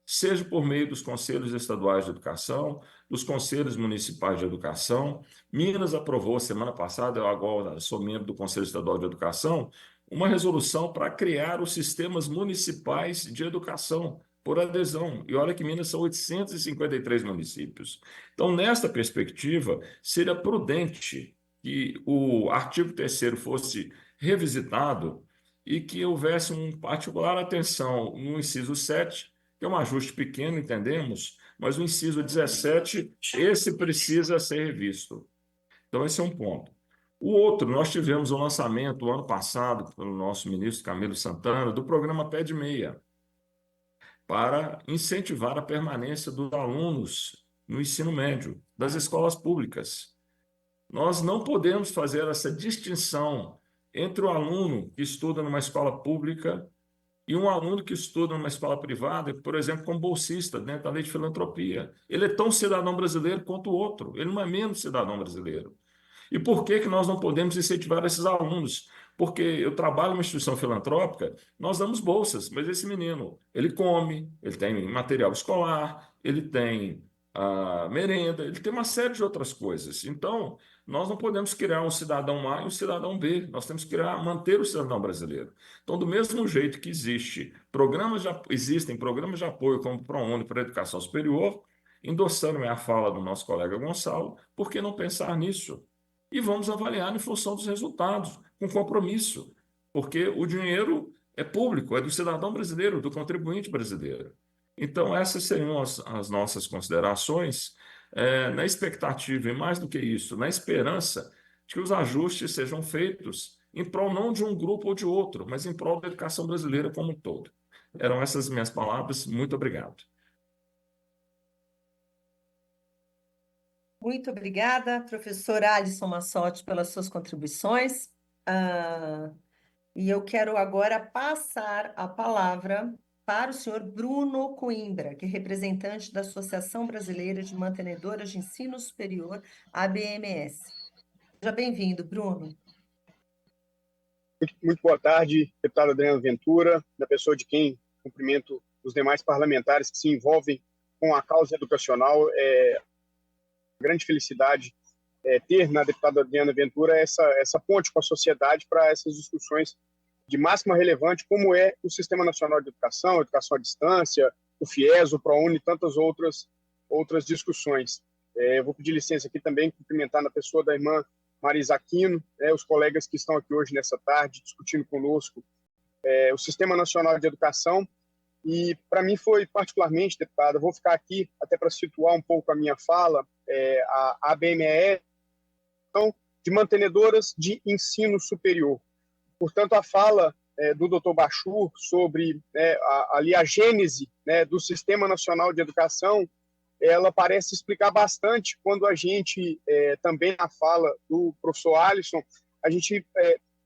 seja por meio dos conselhos estaduais de educação, dos conselhos municipais de educação. Minas aprovou semana passada, eu agora sou membro do Conselho Estadual de Educação, uma resolução para criar os sistemas municipais de educação por adesão. E olha que Minas são 853 municípios. Então, nesta perspectiva, seria prudente que o artigo 3º fosse revisitado e que houvesse uma particular atenção no inciso 7, que é um ajuste pequeno, entendemos, mas o inciso 17, esse precisa ser revisto. Então, esse é um ponto. O outro, nós tivemos o lançamento, o ano passado, pelo nosso ministro Camilo Santana, do programa Pé de Meia, para incentivar a permanência dos alunos no ensino médio, das escolas públicas. Nós não podemos fazer essa distinção entre o aluno que estuda numa escola pública e um aluno que estuda numa escola privada, por exemplo, como bolsista, dentro da lei de filantropia. Ele é tão cidadão brasileiro quanto o outro, ele não é menos cidadão brasileiro. E por que que nós não podemos incentivar esses alunos? Porque eu trabalho numa instituição filantrópica, nós damos bolsas, mas esse menino, ele come, ele tem material escolar, ele tem merenda, ele tem uma série de outras coisas. Então, nós não podemos criar um cidadão A e um cidadão B, nós temos que manter o cidadão brasileiro. Então, do mesmo jeito que existem programas de apoio como o ProUni para a educação superior, endossando a fala do nosso colega Gonçalo, por que não pensar nisso? E vamos avaliar em função dos resultados, com compromisso, porque o dinheiro é público, é do cidadão brasileiro, do contribuinte brasileiro. Então, essas seriam as nossas considerações, na expectativa, e mais do que isso, na esperança de que os ajustes sejam feitos em prol não de um grupo ou de outro, mas em prol da educação brasileira como um todo. Eram essas minhas palavras. Muito obrigado. Muito obrigada, professor Alisson Massotti, pelas suas contribuições. E eu quero agora passar a palavra para o senhor Bruno Coimbra, que é representante da Associação Brasileira de Mantenedoras de Ensino Superior, ABMS. Seja bem-vindo, Bruno. Muito boa tarde, deputado Adriano Ventura, da pessoa de quem cumprimento os demais parlamentares que se envolvem com a causa educacional. Grande felicidade ter na deputada Adriana Ventura essa ponte com a sociedade para essas discussões de máxima relevância, como é o Sistema Nacional de Educação, Educação à Distância, o FIES, o ProUni e tantas outras discussões. Eu vou pedir licença aqui também, cumprimentar na pessoa da irmã Marisa Aquino, os colegas que estão aqui hoje nessa tarde discutindo conosco o Sistema Nacional de Educação. E para mim foi particularmente, deputada, vou ficar aqui até para situar um pouco a minha fala, a ABME, de mantenedoras de ensino superior. Portanto, a fala do Dr. Bachur sobre ali a gênese do Sistema Nacional de Educação, ela parece explicar bastante quando a gente, também na fala do professor Alisson, a gente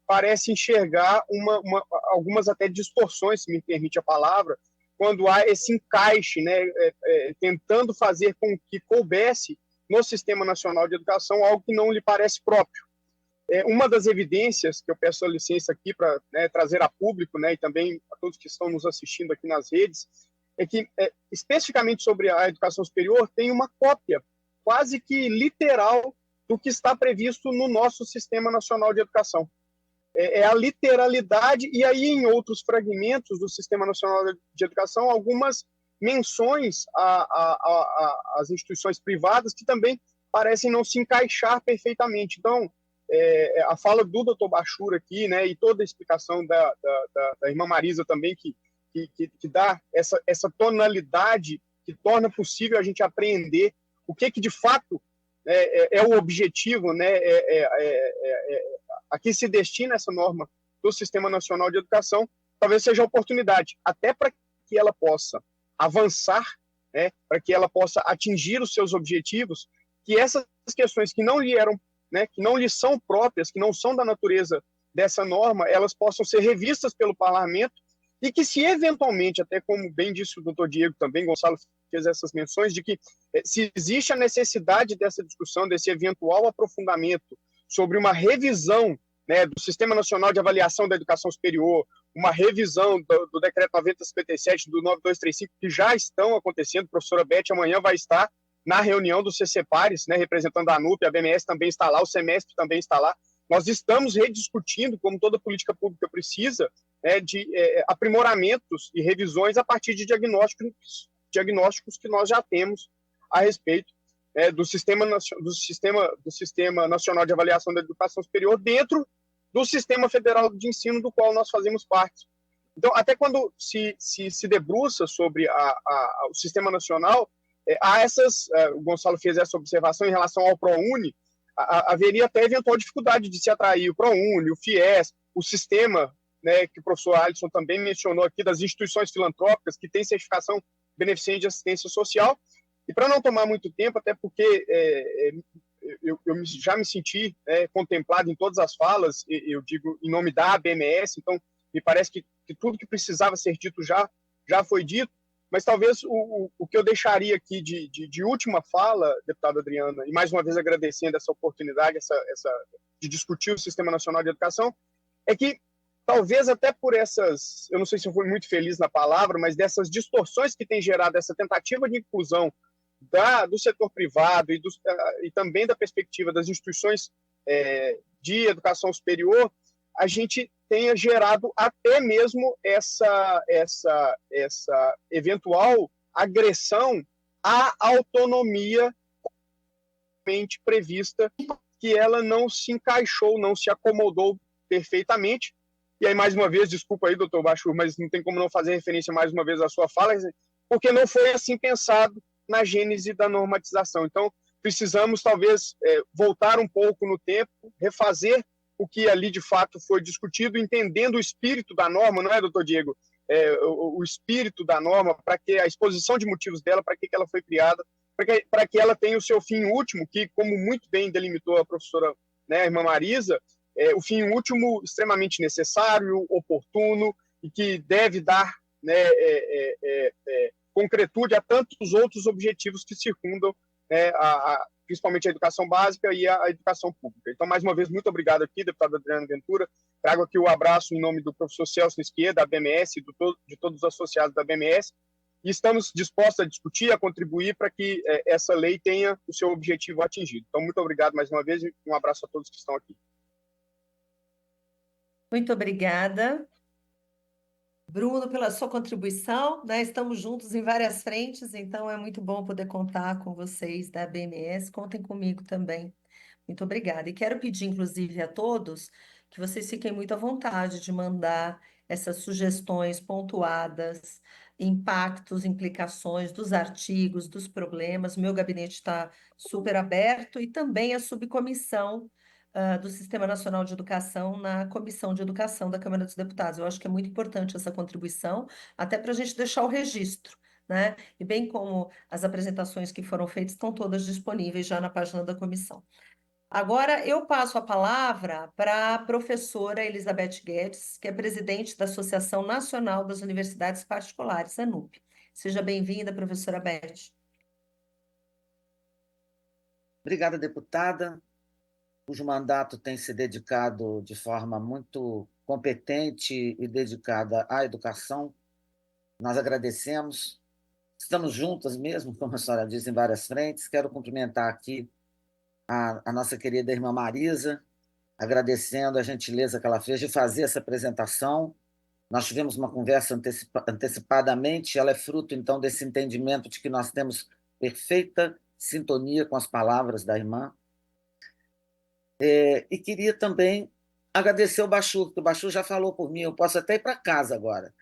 parece enxergar algumas até distorções, se me permite a palavra, quando há esse encaixe, tentando fazer com que coubesse no Sistema Nacional de Educação algo que não lhe parece próprio. Uma das evidências que eu peço a licença aqui para trazer a público, e também a todos que estão nos assistindo aqui nas redes, é que, especificamente sobre a educação superior, tem uma cópia quase que literal do que está previsto no nosso Sistema Nacional de Educação. É a literalidade, e aí em outros fragmentos do Sistema Nacional de Educação, algumas menções às instituições privadas que também parecem não se encaixar perfeitamente. Então, a fala do Dr. Bachur aqui, e toda a explicação da irmã Marisa também, que dá essa tonalidade que torna possível a gente apreender o que de fato é o objetivo, a que se destina essa norma do Sistema Nacional de Educação, talvez seja a oportunidade, até para que ela possa avançar, né, para que ela possa atingir os seus objetivos, que essas questões que não lhe eram, né, que não lhe são próprias, que não são da natureza dessa norma, elas possam ser revistas pelo parlamento e que se eventualmente, até como bem disse o doutor Diego também, Gonçalo fez essas menções, de que se existe a necessidade dessa discussão, desse eventual aprofundamento sobre uma revisão, né, do Sistema Nacional de Avaliação da Educação Superior, uma revisão do Decreto 9057, do 9235, que já estão acontecendo. A professora Beth amanhã vai estar na reunião do CCPares, né, representando a ANUP, a BMS também está lá, o Semestre também está lá. Nós estamos rediscutindo, como toda política pública precisa, né, de aprimoramentos e revisões a partir de diagnósticos que nós já temos a respeito do Sistema Nacional de Avaliação da Educação Superior dentro do Sistema Federal de Ensino, do qual nós fazemos parte. Então, até quando se debruça sobre o Sistema Nacional, há o Gonçalo fez essa observação em relação ao ProUni, haveria até eventual dificuldade de se atrair o ProUni, o FIES, o sistema, né, que o professor Alisson também mencionou aqui, das instituições filantrópicas que têm certificação beneficente de assistência social. E para não tomar muito tempo, até porque eu já me senti contemplado em todas as falas, eu digo em nome da ABMS, então me parece que tudo que precisava ser dito já foi dito, mas talvez o que eu deixaria aqui de última fala, deputada Adriana, e mais uma vez agradecendo essa oportunidade de discutir o Sistema Nacional de Educação, é que talvez até por essas, eu não sei se eu fui muito feliz na palavra, mas dessas distorções que tem gerado essa tentativa de inclusão do setor privado e também da perspectiva das instituições de educação superior, a gente tenha gerado até mesmo essa eventual agressão à autonomia prevista, que ela não se encaixou, não se acomodou perfeitamente. E aí, mais uma vez, desculpa aí, doutor Bachur, mas não tem como não fazer referência mais uma vez à sua fala, porque não foi assim pensado na gênese da normatização. Então, precisamos, talvez, voltar um pouco no tempo, refazer o que ali, de fato, foi discutido, entendendo o espírito da norma, não é, doutor Diego? O espírito da norma, para que a exposição de motivos dela, para que ela foi criada, para que ela tenha o seu fim último, que, como muito bem delimitou a professora, né, a irmã Marisa, o fim último extremamente necessário, oportuno, e que deve dar, né, concretude a tantos outros objetivos que circundam, né, principalmente a educação básica e a educação pública. Então, mais uma vez, muito obrigado aqui, deputado Adriano Ventura. Trago aqui o abraço em nome do professor Celso Nisquier, da BMS, de todos os associados da BMS, e estamos dispostos a discutir, a contribuir para que essa lei tenha o seu objetivo atingido. Então, muito obrigado mais uma vez e um abraço a todos que estão aqui. Muito obrigada, Bruno, pela sua contribuição, né? Estamos juntos em várias frentes, então é muito bom poder contar com vocês da BMS. Contem comigo também. Muito obrigada. E quero pedir, inclusive, a todos que vocês fiquem muito à vontade de mandar essas sugestões pontuadas, impactos, implicações dos artigos, dos problemas. O meu gabinete está super aberto e também a subcomissão do Sistema Nacional de Educação na Comissão de Educação da Câmara dos Deputados. Eu acho que é muito importante essa contribuição, até para a gente deixar o registro, né? E bem como as apresentações que foram feitas estão todas disponíveis já na página da comissão. Agora eu passo a palavra para a professora Elizabeth Guedes, que é presidente da Associação Nacional das Universidades Particulares, ANUP. Seja bem-vinda, professora Beth. Obrigada, deputada, cujo mandato tem se dedicado de forma muito competente e dedicada à educação. Nós agradecemos. Estamos juntas mesmo, como a senhora diz, em várias frentes. Quero cumprimentar aqui a nossa querida irmã Marisa, agradecendo a gentileza que ela fez de fazer essa apresentação. Nós tivemos uma conversa antecipadamente, ela é fruto, então, desse entendimento de que nós temos perfeita sintonia com as palavras da irmã. E queria também agradecer o Bachur, porque o Bachur já falou por mim, eu posso até ir para casa agora,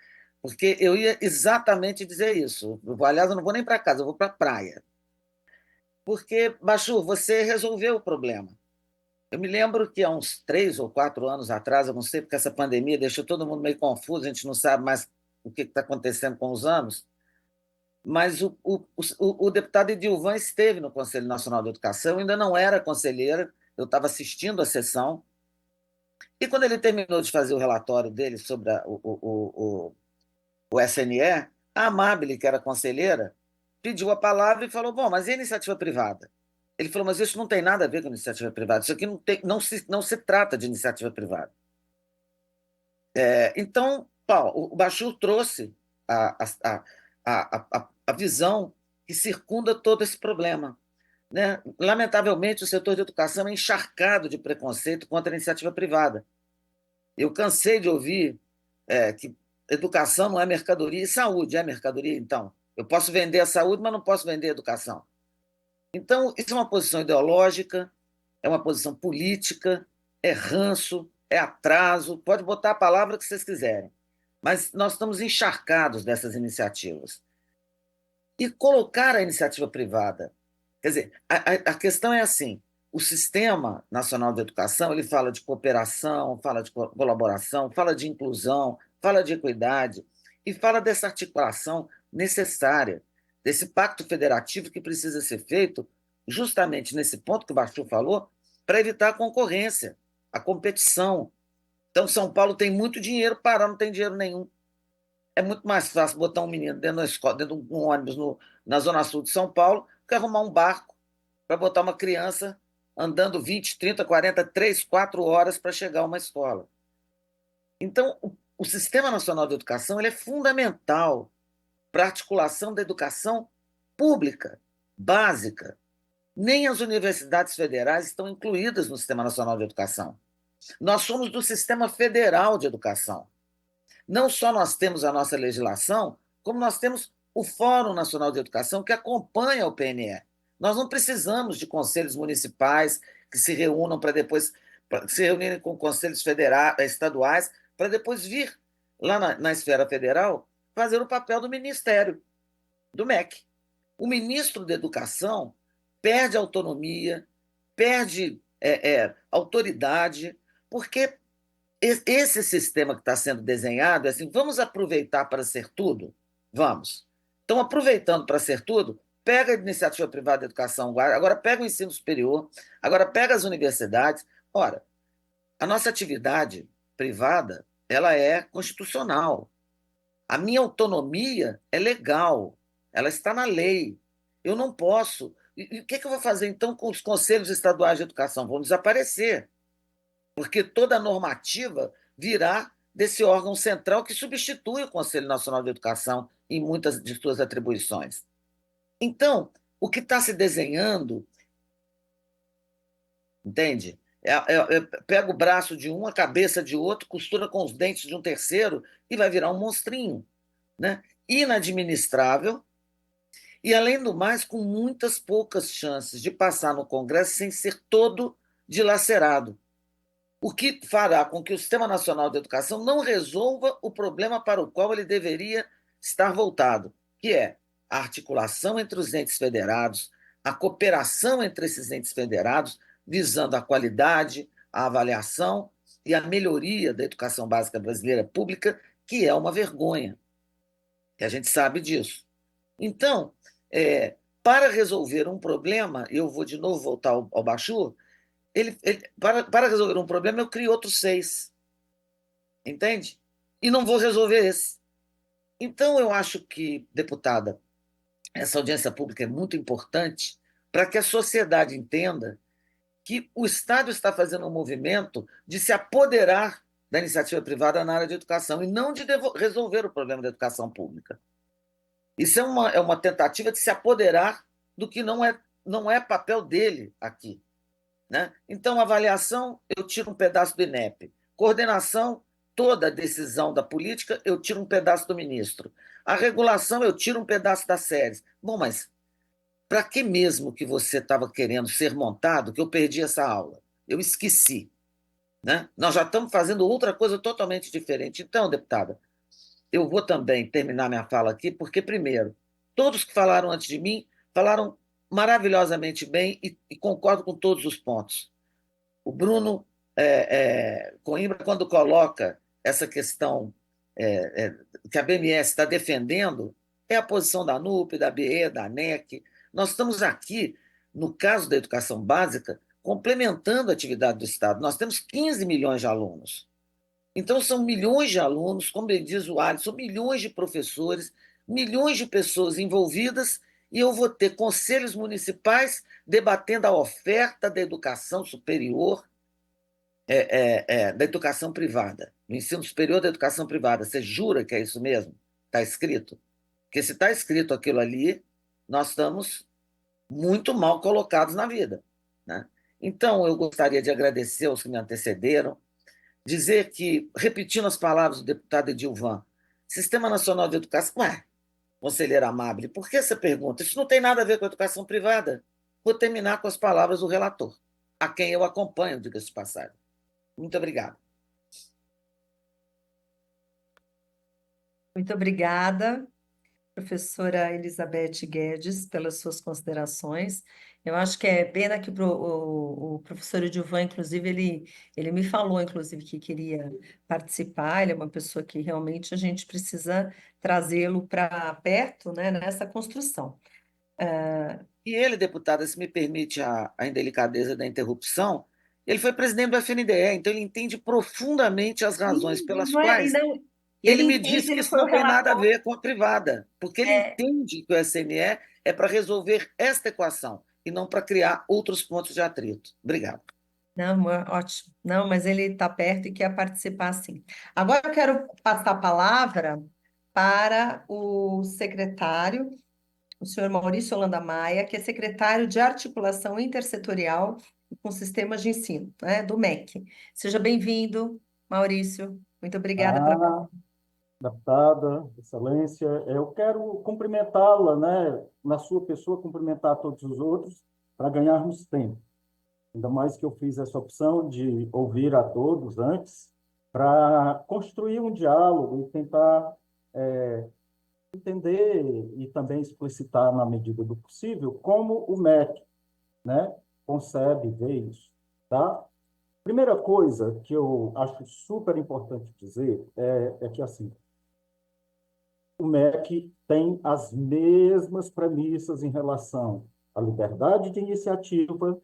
porque eu ia exatamente dizer isso. Aliás, eu não vou nem para casa, eu vou para a praia. Porque, Bachur, você resolveu o problema. Eu me lembro que há uns 3 ou 4 anos atrás, eu não sei, porque essa pandemia deixou todo mundo meio confuso, a gente não sabe mais o que está acontecendo com os anos, mas o deputado Edilvan esteve no Conselho Nacional de Educação, eu ainda não era conselheira, eu estava assistindo a sessão, e quando ele terminou de fazer o relatório dele sobre o SNE, a Amabile, que era conselheira, pediu a palavra e falou: bom, mas e a iniciativa privada? Ele falou: mas isso não tem nada a ver com iniciativa privada, isso aqui não se trata de iniciativa privada. Então, Paulo, o Bachur trouxe a visão que circunda todo esse problema, né? Lamentavelmente, o setor de educação é encharcado de preconceito contra a iniciativa privada. Eu cansei de ouvir que educação não é mercadoria e saúde é mercadoria, então. Eu posso vender a saúde, mas não posso vender a educação. Então, isso é uma posição ideológica, é uma posição política, é ranço, é atraso, pode botar a palavra que vocês quiserem. Mas nós estamos encharcados dessas iniciativas. E colocar a iniciativa privada. Quer dizer, a questão é assim: o Sistema Nacional de Educação ele fala de cooperação, fala de colaboração, fala de inclusão, fala de equidade e fala dessa articulação necessária, desse pacto federativo que precisa ser feito justamente nesse ponto que o Bachur falou, para evitar a concorrência, a competição. Então, São Paulo tem muito dinheiro, Pará não tem dinheiro nenhum. É muito mais fácil botar um menino dentro da escola, dentro de um ônibus na Zona Sul de São Paulo, que arrumar um barco para botar uma criança andando 20, 30, 40, 3, 4 horas para chegar a uma escola. Então, o Sistema Nacional de Educação ele é fundamental para a articulação da educação pública, básica. Nem as universidades federais estão incluídas no Sistema Nacional de Educação. Nós somos do Sistema Federal de Educação. Não só nós temos a nossa legislação, como nós temos o Fórum Nacional de Educação, que acompanha o PNE. Nós não precisamos de conselhos municipais que se reúnam para depois se reunirem com conselhos estaduais, para depois vir lá na esfera federal fazer o papel do Ministério, do MEC. O ministro da Educação perde autonomia, perde autoridade, porque esse sistema que está sendo desenhado é assim: vamos aproveitar para ser tudo? Vamos. Então, aproveitando para ser tudo, pega a iniciativa privada de educação, agora pega o ensino superior, agora pega as universidades. Ora, a nossa atividade privada ela é constitucional. A minha autonomia é legal, ela está na lei. Eu não posso. E o que eu vou fazer, então, com os conselhos estaduais de educação? Vão desaparecer, porque toda a normativa virá desse órgão central que substitui o Conselho Nacional de Educação em muitas de suas atribuições. Então, o que está se desenhando, entende? Pega o braço de um, a cabeça de outro, costura com os dentes de um terceiro e vai virar um monstrinho, né? Inadministrável e, além do mais, com muitas poucas chances de passar no Congresso sem ser todo dilacerado. O que fará com que o Sistema Nacional de Educação não resolva o problema para o qual ele deveria estar voltado, que é a articulação entre os entes federados, a cooperação entre esses entes federados, visando a qualidade, a avaliação e a melhoria da educação básica brasileira pública, que é uma vergonha, que a gente sabe disso. Então, para resolver um problema, eu vou de novo voltar ao Bachur, para resolver um problema, eu crio outros 6. Entende? E não vou resolver esse. Então, eu acho que, deputada, essa audiência pública é muito importante para que a sociedade entenda que o Estado está fazendo um movimento de se apoderar da iniciativa privada na área de educação e não de resolver o problema da educação pública. Isso é uma tentativa de se apoderar do que não é papel dele aqui. Né? Então, avaliação, eu tiro um pedaço do INEP. Coordenação, toda a decisão da política, eu tiro um pedaço do ministro. A regulação, eu tiro um pedaço das séries. Bom, mas para que mesmo que você estava querendo ser montado que eu perdi essa aula? Eu esqueci. Né? Nós já estamos fazendo outra coisa totalmente diferente. Então, deputada, eu vou também terminar minha fala aqui, porque, primeiro, todos que falaram antes de mim falaram maravilhosamente bem e concordo com todos os pontos. O Bruno Coimbra, quando coloca essa questão que a BMS está defendendo, é a posição da ANUP, da BE, da ANEC. Nós estamos aqui, no caso da educação básica, complementando a atividade do Estado. Nós temos 15 milhões de alunos. Então, são milhões de alunos, como bem diz o Alisson, milhões de professores, milhões de pessoas envolvidas, e eu vou ter conselhos municipais debatendo a oferta da educação superior, da educação privada, do ensino superior da educação privada. Você jura que é isso mesmo? Está escrito? Porque se está escrito aquilo ali, nós estamos muito mal colocados na vida, né? Então, eu gostaria de agradecer aos que me antecederam, dizer que, repetindo as palavras do deputado Edilvan, Sistema Nacional de Educação, ué, conselheiro amável, por que essa pergunta? Isso não tem nada a ver com a educação privada. Vou terminar com as palavras do relator, a quem eu acompanho, diga-se de passagem. Muito obrigado. Muito obrigada, professora Elizabeth Guedes, pelas suas considerações. Eu acho que é pena que o professor Edilvan, inclusive, ele me falou, inclusive, que queria participar. Ele é uma pessoa que realmente a gente precisa trazê-lo para perto, né, nessa construção. E ele, deputada, se me permite a indelicadeza da interrupção, ele foi presidente do FNDE, então ele entende profundamente as razões pelas Não é, e quais não, ele ele me entende, disse que ele isso foi o não tem nada a relator. ver com a privada, porque ele entende que o SNE é para resolver esta equação e não para criar outros pontos de atrito. Obrigado. Não, ótimo. Não, mas ele está perto e quer participar, sim. Agora eu quero passar a palavra para o secretário, o senhor Maurício Holanda Maia, que é secretário de Articulação Intersetorial com Sistemas de Ensino, né, do MEC. Seja bem-vindo, Maurício. Muito obrigada pela... Deputada, Excelência, eu quero cumprimentá-la, né, na sua pessoa, cumprimentar todos os outros, para ganharmos tempo. Ainda mais que eu fiz essa opção de ouvir a todos antes, para construir um diálogo e tentar entender e também explicitar, na medida do possível, como o MEC, né, concebe ver isso, tá? Primeira coisa que eu acho super importante dizer é que, assim, o MEC tem as mesmas premissas em relação à liberdade de iniciativa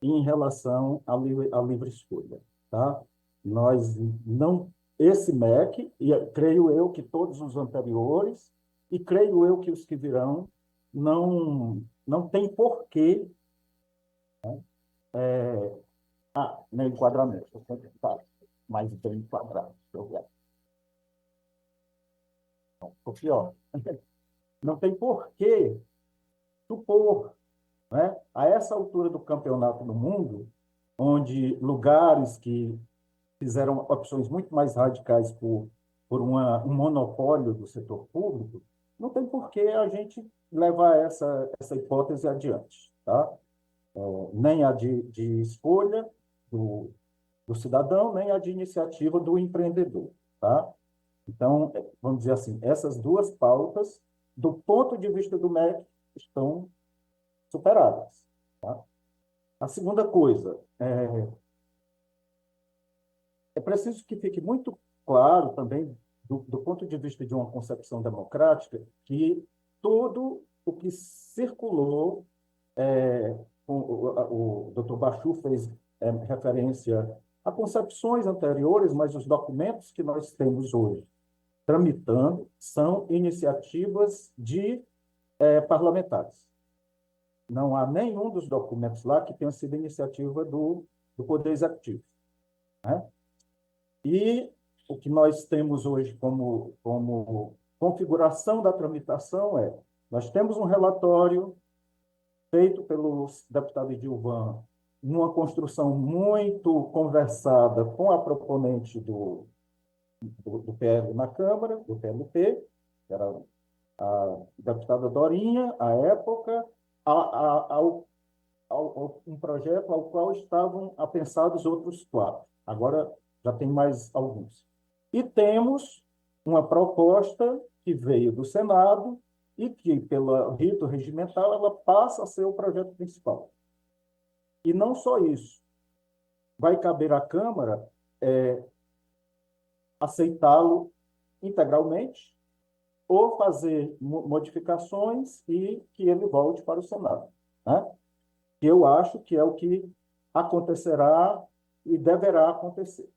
e em relação à livre escolha, tá? Nós não, esse MEC, e creio eu que todos os anteriores, e creio eu que os que virão, não tem porquê, né? No enquadramento, tá? Mais bem enquadrado, eu ver. O pior, não tem porquê supor, né, a essa altura do campeonato do mundo, onde lugares que fizeram opções muito mais radicais por um monopólio do setor público, não tem porquê a gente levar essa hipótese adiante, tá? Nem a de escolha do cidadão, nem a de iniciativa do empreendedor, tá? Então, vamos dizer assim, essas duas pautas, do ponto de vista do MEC, estão superadas, tá? A segunda coisa, é preciso que fique muito claro também, do ponto de vista de uma concepção democrática, que tudo o que circulou, o Dr. Bachu fez referência a concepções anteriores, mas os documentos que nós temos hoje tramitando são iniciativas de parlamentares. Não há nenhum dos documentos lá que tenha sido iniciativa do Poder Executivo, né? E o que nós temos hoje como configuração da tramitação nós temos um relatório feito pelo deputado Edilvan, numa construção muito conversada com a proponente do PL na Câmara, do PLP, que era a deputada Dorinha, à época, um projeto ao qual estavam apensados outros 4. Agora já tem mais alguns. E temos uma proposta que veio do Senado e que, pelo rito regimental, ela passa a ser o projeto principal. E não só isso. Vai caber à Câmara aceitá-lo integralmente ou fazer modificações e que ele volte para o Senado, né? Que eu acho que é o que acontecerá e deverá acontecer,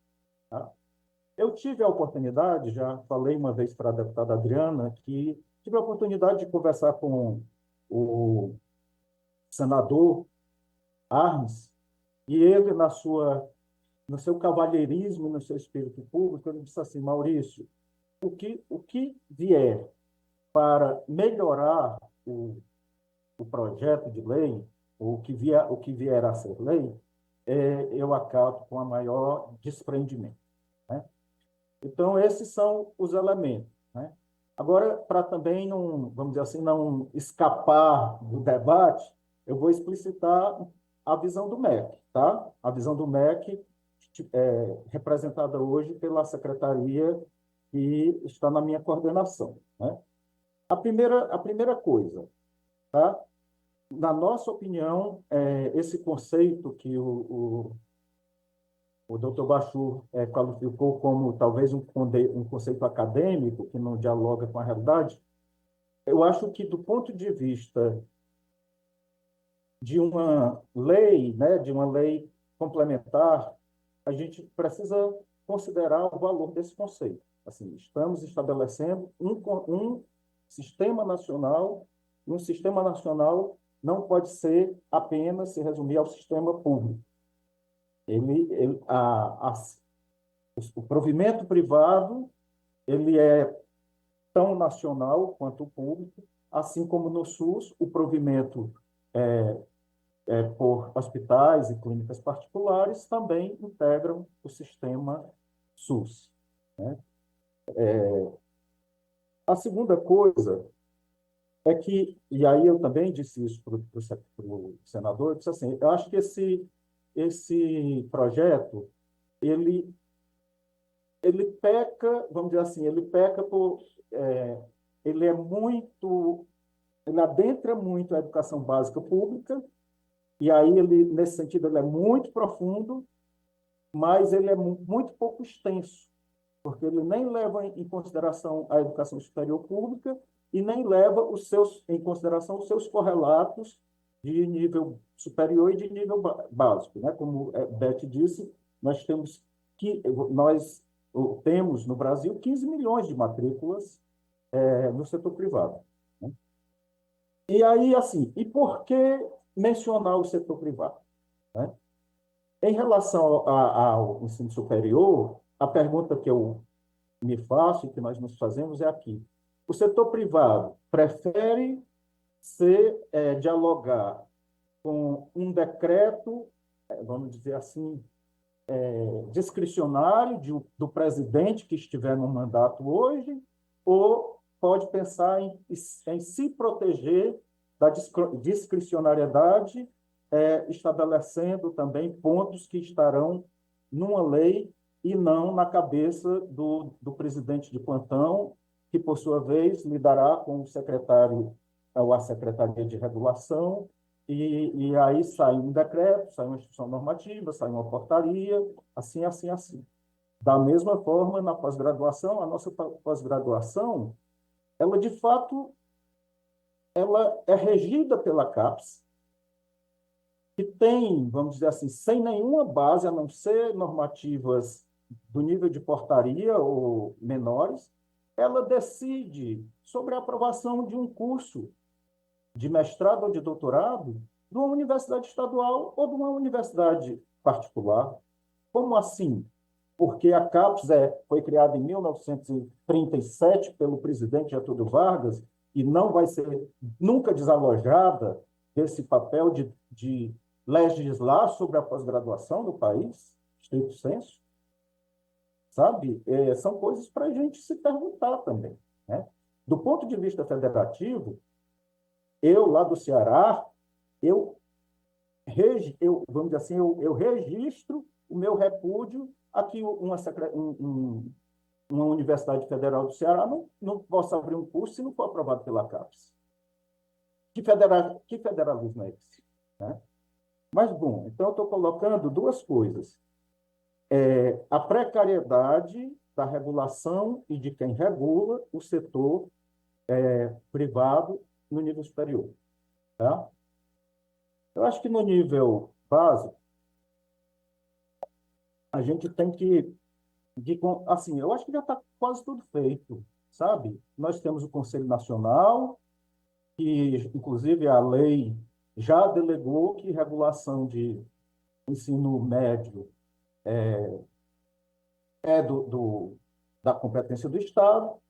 tá? Eu tive a oportunidade, já falei uma vez para a deputada Adriana, que tive a oportunidade de conversar com o senador Arnes, e ele, no seu cavalheirismo, no seu espírito público, ele disse assim: Maurício, o que vier para melhorar o projeto de lei, o que vier a ser lei, eu acato com a maior desprendimento, né? Então, esses são os elementos, né? Agora, para também não, vamos dizer assim, não escapar do debate, eu vou explicitar a visão do MEC, tá? A visão do MEC representada hoje pela secretaria que está na minha coordenação, né? A primeira coisa, tá? Na nossa opinião, esse conceito que o Dr. Bachur qualificou como talvez um conceito acadêmico, que não dialoga com a realidade, eu acho que, do ponto de vista de uma lei, né, de uma lei complementar, a gente precisa considerar o valor desse conceito. Assim, estamos estabelecendo um sistema nacional, e um sistema nacional não pode ser apenas se resumir ao sistema público. O provimento privado ele é tão nacional quanto o público, assim como no SUS o provimento por hospitais e clínicas particulares também integram o sistema SUS, né? A segunda coisa é que, e aí eu também disse isso para o senador, eu disse assim, eu acho que esse projeto, ele peca, vamos dizer assim, ele peca ele adentra muito a educação básica pública, e aí nesse sentido, ele é muito profundo, mas ele é muito pouco extenso, porque ele nem leva em consideração a educação superior pública e nem leva em consideração os seus correlatos de nível superior e de nível básico, né? Como Beth disse, nós temos no Brasil 15 milhões de matrículas no setor privado, né? E aí, assim, e por que mencionar o setor privado, né? Em relação ao ensino superior, a pergunta que eu me faço e que nós nos fazemos é aqui: o setor privado prefere dialogar com um decreto, vamos dizer assim, discricionário do presidente que estiver no mandato hoje, ou pode pensar em se proteger da discricionariedade, estabelecendo também pontos que estarão numa lei e não na cabeça do presidente de plantão, que, por sua vez, lidará com o secretário ou a Secretaria de Regulação, e aí sai um decreto, sai uma instrução normativa, sai uma portaria, assim, assim, assim. Da mesma forma, na pós-graduação, a nossa pós-graduação, ela, de fato, ela é regida pela CAPES, que tem, vamos dizer assim, sem nenhuma base, a não ser normativas do nível de portaria ou menores, ela decide sobre a aprovação de um curso de mestrado ou de doutorado de uma universidade estadual ou de uma universidade particular. Como assim? Porque a CAPES foi criada em 1937 pelo presidente Getúlio Vargas e não vai ser nunca desalojada desse papel de legislar sobre a pós-graduação no país, estrito sensu, sabe? São coisas para a gente se perguntar também, né? Do ponto de vista federativo, eu, lá do Ceará, vamos dizer assim, eu registro o meu repúdio a que uma Universidade Federal do Ceará não possa abrir um curso se não for aprovado pela CAPES. Que federalismo é esse, né? Mas, bom, então eu estou colocando duas coisas. A precariedade da regulação e de quem regula o setor privado no nível superior, tá? Eu acho que no nível básico, a gente tem que, assim, eu acho que já está quase tudo feito, sabe? Nós temos o Conselho Nacional, que, inclusive, a lei já delegou que regulação de ensino médio é da competência do Estado,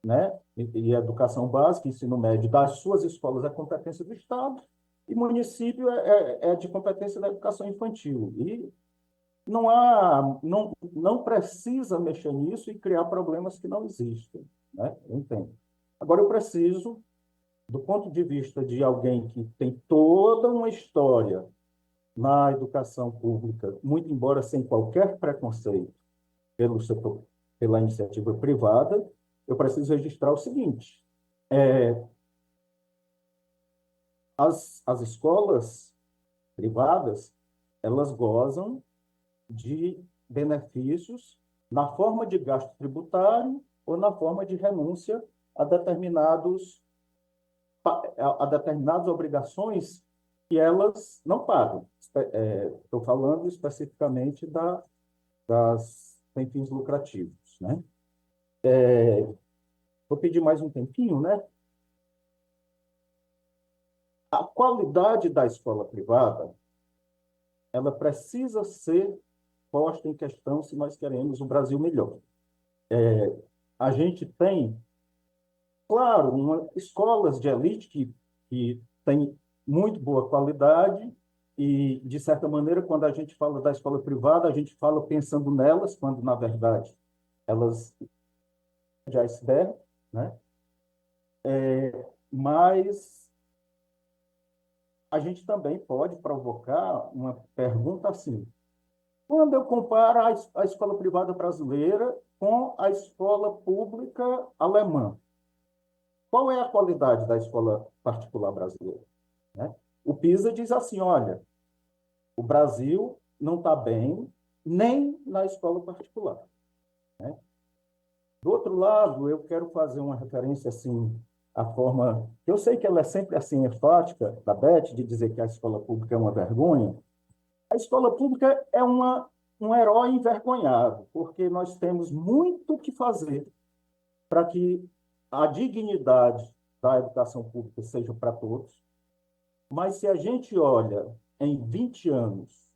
né? E educação básica, ensino médio das suas escolas é competência do Estado, e município é de competência da educação infantil. E não precisa mexer nisso e criar problemas que não existem, né? Eu entendo. Agora, eu preciso, do ponto de vista de alguém que tem toda uma história na educação pública, muito embora sem qualquer preconceito pelo setor, pela iniciativa privada, eu preciso registrar o seguinte: as escolas privadas, elas gozam de benefícios na forma de gasto tributário ou na forma de renúncia a determinadas obrigações que elas não pagam. Estou falando especificamente das sem fins lucrativos, né? Vou pedir mais um tempinho, né? A qualidade da escola privada, ela precisa ser posta em questão se nós queremos um Brasil melhor. A gente tem, claro, escolas de elite que têm muito boa qualidade e, de certa maneira, quando a gente fala da escola privada, a gente fala pensando nelas, quando, na verdade, elas já estiveram, né? Mas a gente também pode provocar uma pergunta assim: quando eu comparo a escola privada brasileira com a escola pública alemã, qual é a qualidade da escola particular brasileira, né? O PISA diz assim: olha, o Brasil não está bem nem na escola particular, né? Do outro lado, eu quero fazer uma referência assim, a forma, eu sei que ela é sempre assim enfática, da Beth, de dizer que a escola pública é uma vergonha. A escola pública é um herói envergonhado, porque nós temos muito o que fazer para que a dignidade da educação pública seja para todos. Mas se a gente olha em 20 anos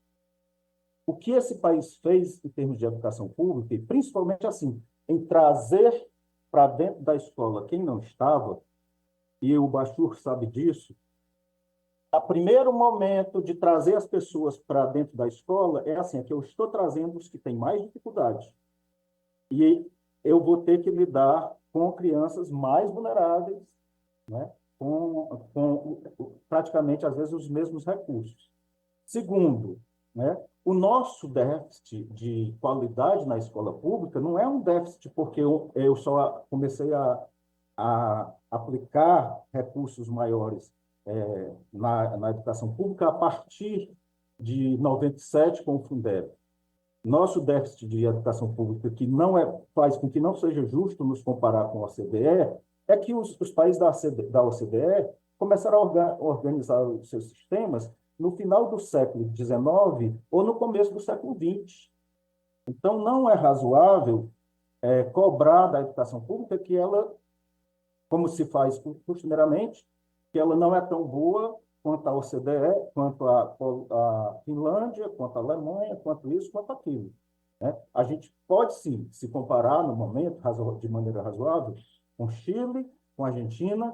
o que esse país fez em termos de educação pública, e principalmente assim, em trazer para dentro da escola quem não estava, e o Bachur sabe disso, o primeiro momento de trazer as pessoas para dentro da escola é assim: é que eu estou trazendo os que têm mais dificuldade. E eu vou ter que lidar com crianças mais vulneráveis, né? com praticamente, às vezes, os mesmos recursos. Segundo, né? O nosso déficit de qualidade na escola pública não é um déficit porque eu só comecei a aplicar recursos maiores na educação pública a partir de 97 com o Fundeb. Nosso déficit de educação pública, que faz com que não seja justo nos comparar com a OCDE, é que os países da OCDE começaram a organizar os seus sistemas no final do século XIX ou no começo do século XX. Então, não é razoável cobrar da educação pública que ela, como se faz costumeiramente, que ela não é tão boa quanto a OCDE, quanto a Finlândia, quanto a Alemanha, quanto isso, quanto aquilo, né? A gente pode, sim, se comparar no momento, de maneira razoável, com Chile, com Argentina,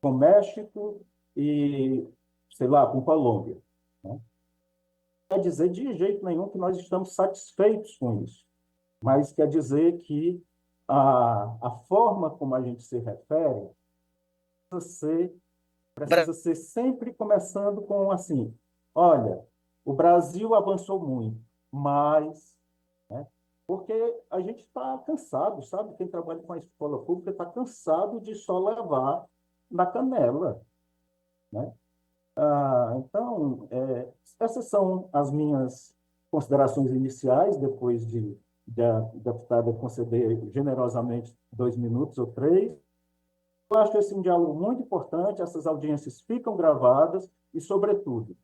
com México e, sei lá, com Colômbia, né? Não quer dizer de jeito nenhum que nós estamos satisfeitos com isso, mas quer dizer que a forma como a gente se refere precisa ser sempre começando com assim: olha, o Brasil avançou muito, mas, né? Porque a gente está cansado, sabe? Quem trabalha com a escola pública está cansado de só levar na canela, né? Então, essas são as minhas considerações iniciais, depois de a deputada conceder generosamente 2 minutos ou 3. Eu acho esse um diálogo muito importante, essas audiências ficam gravadas e, sobretudo,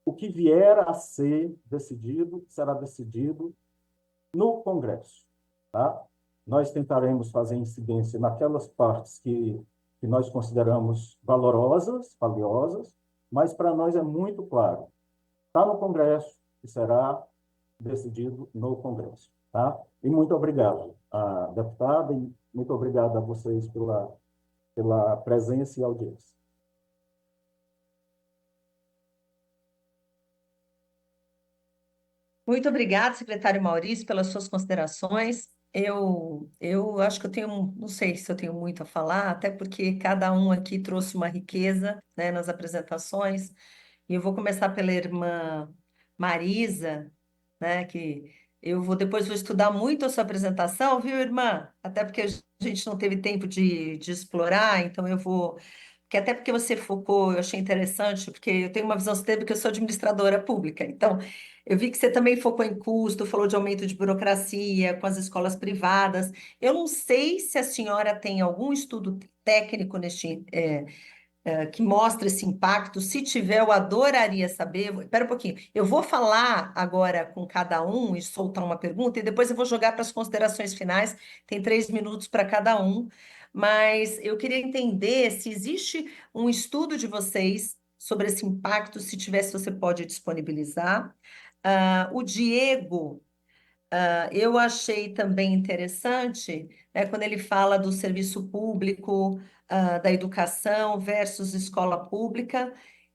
o que vier a ser decidido, será decidido no Congresso, tá? Nós tentaremos fazer incidência naquelas partes que nós consideramos valiosas, mas para nós é muito claro. Está no Congresso e será decidido no Congresso, tá? E muito obrigado, deputada, e muito obrigado a vocês pela presença e audiência. Muito obrigada, secretário Maurício, pelas suas considerações. Eu acho que eu tenho, não sei se eu tenho muito a falar, até porque cada um aqui trouxe uma riqueza, né, nas apresentações. E eu vou começar pela irmã Marisa, né, que depois vou estudar muito a sua apresentação, viu, irmã? Até porque a gente não teve tempo de explorar, então eu vou que até porque você focou, eu achei interessante, porque eu tenho uma visão, você teve que eu sou administradora pública, então eu vi que você também focou em custo, falou de aumento de burocracia com as escolas privadas. Eu não sei se a senhora tem algum estudo técnico que mostra esse impacto. Se tiver, eu adoraria saber. Espera um pouquinho. Eu vou falar agora com cada um e soltar uma pergunta, e depois eu vou jogar para as considerações finais. Tem 3 minutos para cada um. Mas eu queria entender se existe um estudo de vocês sobre esse impacto. Se tiver, se você pode disponibilizar. O Diego. Eu achei também interessante, né, quando ele fala do serviço público, da educação versus escola pública,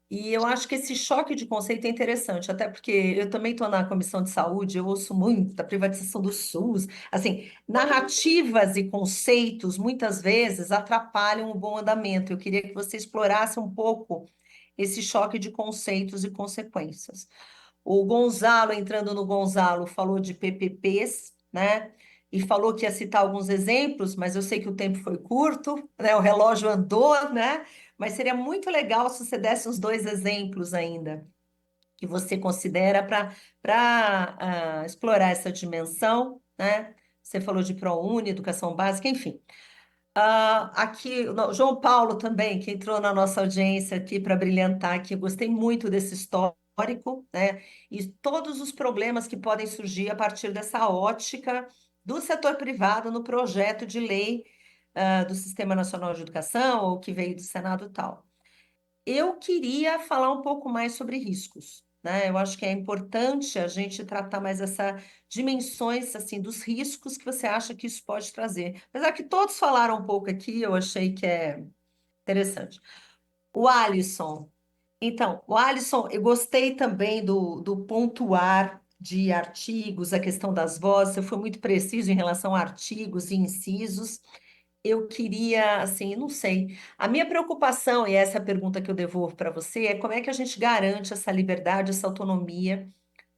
e eu acho que esse choque de conceito é interessante, até porque eu também estou na comissão de saúde, eu ouço muito da privatização do SUS, assim, narrativas e conceitos muitas vezes atrapalham o bom andamento. Eu queria que você explorasse um pouco esse choque de conceitos e consequências. O Gonzalo, entrando no Gonzalo, falou de PPPs, né? E falou que ia citar alguns exemplos, mas eu sei que o tempo foi curto, né? O relógio andou, né? Mas seria muito legal se você desse uns 2 exemplos ainda, que você considera para explorar essa dimensão, né? Você falou de ProUni, educação básica, enfim. Aqui, João Paulo também, que entrou na nossa audiência aqui para brilhantar aqui, eu gostei muito desse histórico, né? E todos os problemas que podem surgir a partir dessa ótica do setor privado no projeto de lei, do Sistema Nacional de Educação, ou que veio do Senado e tal. Eu queria falar um pouco mais sobre riscos, né? Eu acho que é importante a gente tratar mais essa dimensões assim dos riscos que você acha que isso pode trazer. Apesar que todos falaram um pouco aqui, eu achei que é interessante. O Alisson. Então, o Alisson, eu gostei também do pontuar de artigos, a questão das vozes, você foi muito preciso em relação a artigos e incisos. Eu queria, assim, não sei. A minha preocupação, e essa é a pergunta que eu devolvo para você, é como é que a gente garante essa liberdade, essa autonomia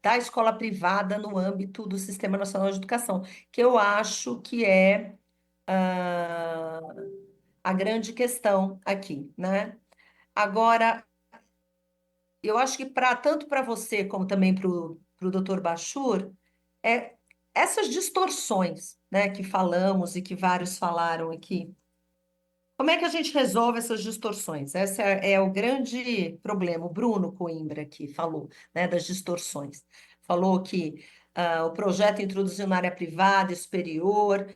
da escola privada no âmbito do Sistema Nacional de Educação, que eu acho que é ah, a grande questão aqui, né? Agora, eu acho que tanto para você como também para o Dr. Bachur, é essas distorções, né, que falamos e que vários falaram aqui. Como é que a gente resolve essas distorções? Esse é o grande problema. O Bruno Coimbra aqui falou, né, das distorções. Falou que o projeto introduziu na área privada e superior.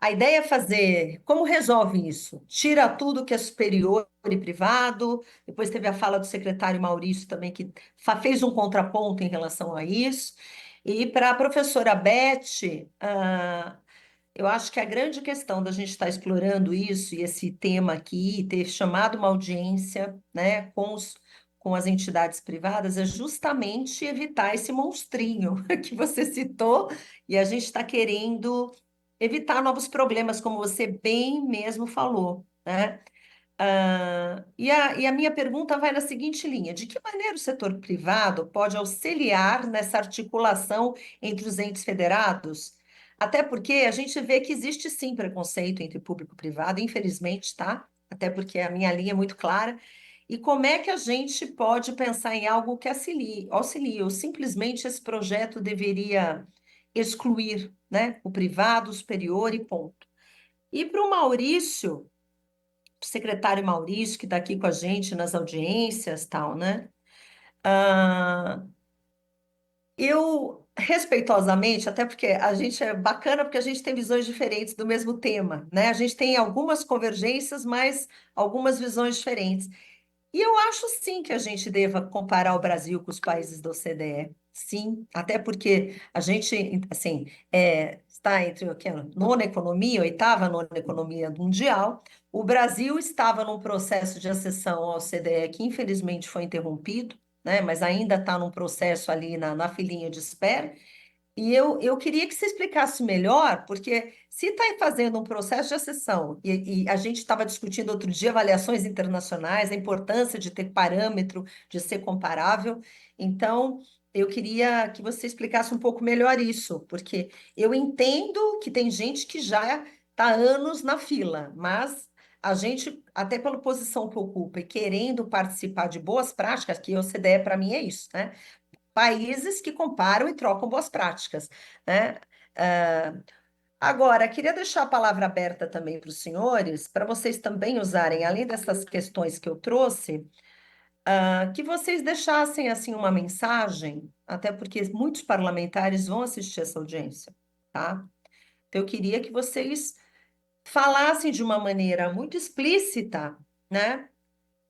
A ideia é fazer. Como resolve isso? Tira tudo que é superior e privado. Depois teve a fala do secretário Maurício também, que fez um contraponto em relação a isso. E para a professora Beth, eu acho que a grande questão da gente estar explorando isso e esse tema aqui, ter chamado uma audiência, né, com as entidades privadas, é justamente evitar esse monstrinho que você citou, e a gente está querendo evitar novos problemas, como você bem mesmo falou, né? E a minha pergunta vai na seguinte linha: de que maneira o setor privado pode auxiliar nessa articulação entre os entes federados? Até porque a gente vê que existe sim preconceito entre público e privado, infelizmente, tá? Até porque a minha linha é muito clara. E como é que a gente pode pensar em algo que auxilie, ou simplesmente esse projeto deveria excluir, né, o privado, o superior e ponto? E para o Maurício, o secretário Maurício, que está aqui com a gente nas audiências, tal, né? Ah, eu, respeitosamente, até porque a gente é bacana, porque a gente tem visões diferentes do mesmo tema, né? A gente tem algumas convergências, mas algumas visões diferentes. E eu acho sim que a gente deva comparar o Brasil com os países da OCDE. Sim, até porque a gente, assim, está entre o que, nona economia, oitava, nona economia mundial. O Brasil estava num processo de acessão ao OCDE que infelizmente foi interrompido, né? Mas ainda está num processo ali na filinha de espera. E eu queria que você explicasse melhor, porque se está fazendo um processo de acessão, e a gente estava discutindo outro dia avaliações internacionais, a importância de ter parâmetro, de ser comparável, então eu queria que você explicasse um pouco melhor isso, porque eu entendo que tem gente que já está há anos na fila, mas a gente, até pela posição que ocupa e querendo participar de boas práticas, que a OCDE para mim é isso, né? Países que comparam e trocam boas práticas, né? Agora, queria deixar a palavra aberta também para os senhores, para vocês também usarem, além dessas questões que eu trouxe, que vocês deixassem assim uma mensagem, até porque muitos parlamentares vão assistir essa audiência, tá? Então, eu queria que vocês falassem de uma maneira muito explícita, né?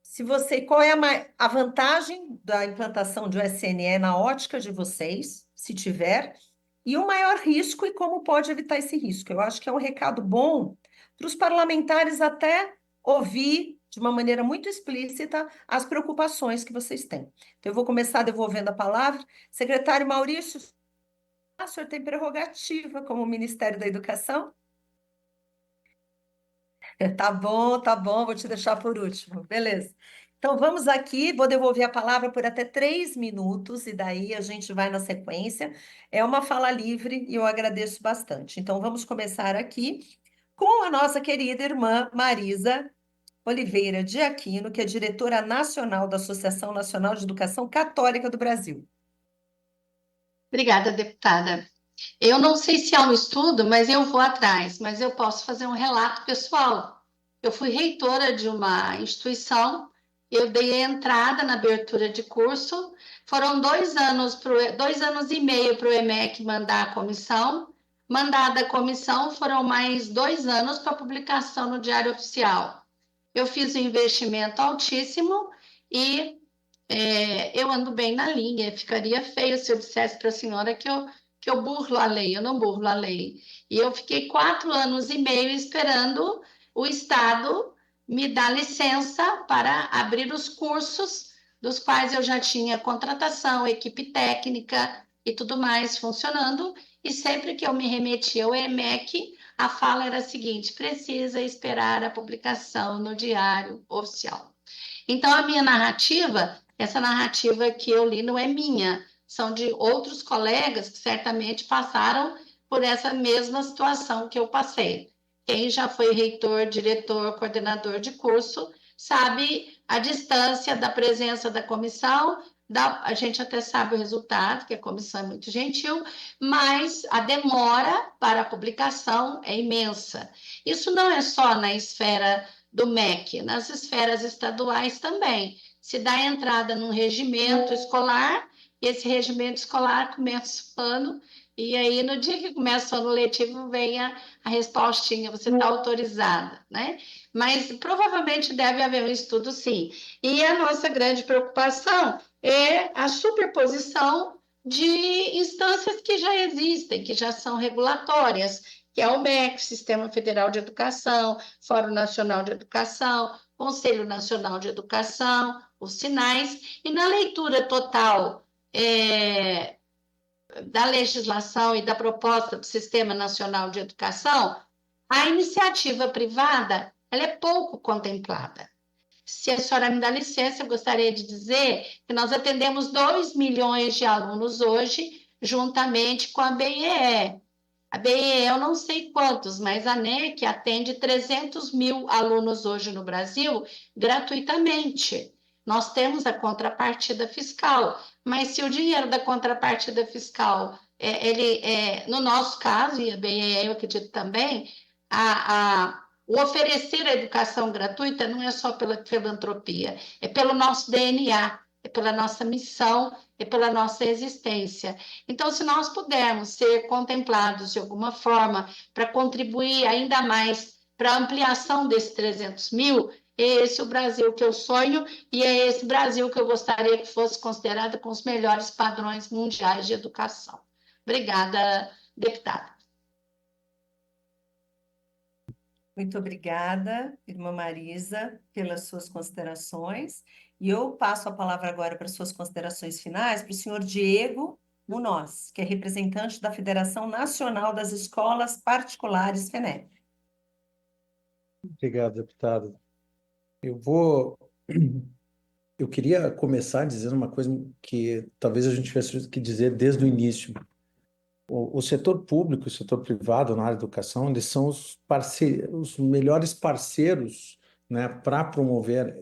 Se você, qual é a vantagem da implantação do SNE na ótica de vocês, se tiver, e o maior risco e como pode evitar esse risco? Eu acho que é um recado bom para os parlamentares até ouvir de uma maneira muito explícita as preocupações que vocês têm. Então, eu vou começar devolvendo a palavra. Secretário Maurício, o senhor tem prerrogativa como Ministério da Educação? Tá bom, vou te deixar por último. Beleza. Então vamos aqui, vou devolver a palavra por até 3 minutos, e daí a gente vai na sequência. É uma fala livre e eu agradeço bastante. Então vamos começar aqui com a nossa querida irmã Marisa Oliveira de Aquino, que é diretora nacional da Associação Nacional de Educação Católica do Brasil. Obrigada, deputada. Eu não sei se há um estudo, mas eu vou atrás, mas eu posso fazer um relato pessoal. Eu fui reitora de uma instituição, eu dei a entrada na abertura de curso, foram 2 anos e meio para o EMEC mandar a comissão, mandada a comissão, foram mais 2 anos para publicação no Diário Oficial. Eu fiz um investimento altíssimo e eu ando bem na linha, ficaria feio se eu dissesse para a senhora que eu burlo a lei, eu não burlo a lei. E eu fiquei 4 anos e meio esperando o Estado me dar licença para abrir os cursos, dos quais eu já tinha contratação, equipe técnica e tudo mais funcionando, e sempre que eu me remetia ao EMEC, a fala era a seguinte: precisa esperar a publicação no Diário Oficial. Então, a minha narrativa, essa narrativa que eu li não é minha, são de outros colegas que certamente passaram por essa mesma situação que eu passei. Quem já foi reitor, diretor, coordenador de curso, sabe a distância da presença da comissão, a gente até sabe o resultado, que a comissão é muito gentil, mas a demora para a publicação é imensa. Isso não é só na esfera do MEC, nas esferas estaduais também. Se dá entrada num regimento escolar, e esse regimento escolar começa o ano, e aí no dia que começa o ano letivo vem a respostinha, você está autorizada, né? Mas provavelmente deve haver um estudo, sim. E a nossa grande preocupação é a superposição de instâncias que já existem, que já são regulatórias, que é o MEC, Sistema Federal de Educação, Fórum Nacional de Educação, Conselho Nacional de Educação, os SINAIS, e na leitura total da legislação e da proposta do Sistema Nacional de Educação, a iniciativa privada ela é pouco contemplada. Se a senhora me dá licença, eu gostaria de dizer que nós atendemos 2 milhões de alunos hoje, juntamente com a BEE. A BEE, eu não sei quantos, mas a NEC atende 300 mil alunos hoje no Brasil gratuitamente. Nós temos a contrapartida fiscal, mas se o dinheiro da contrapartida fiscal, no nosso caso, e a BEE eu acredito também, o oferecer a educação gratuita não é só pela filantropia, é pelo nosso DNA, é pela nossa missão, é pela nossa existência. Então, se nós pudermos ser contemplados de alguma forma para contribuir ainda mais para a ampliação desses 300 mil, é esse o Brasil que eu sonho e é esse Brasil que eu gostaria que fosse considerado com os melhores padrões mundiais de educação. Obrigada, deputada. Muito obrigada, irmã Marisa, pelas suas considerações. E eu passo a palavra agora para suas considerações finais para o senhor Diego Munoz, que é representante da Federação Nacional das Escolas Particulares, FENEP. Obrigado, deputado. Eu queria começar dizendo uma coisa que talvez a gente tivesse que dizer desde o início. O setor público e o setor privado na área da educação, eles são os melhores parceiros, né, para promover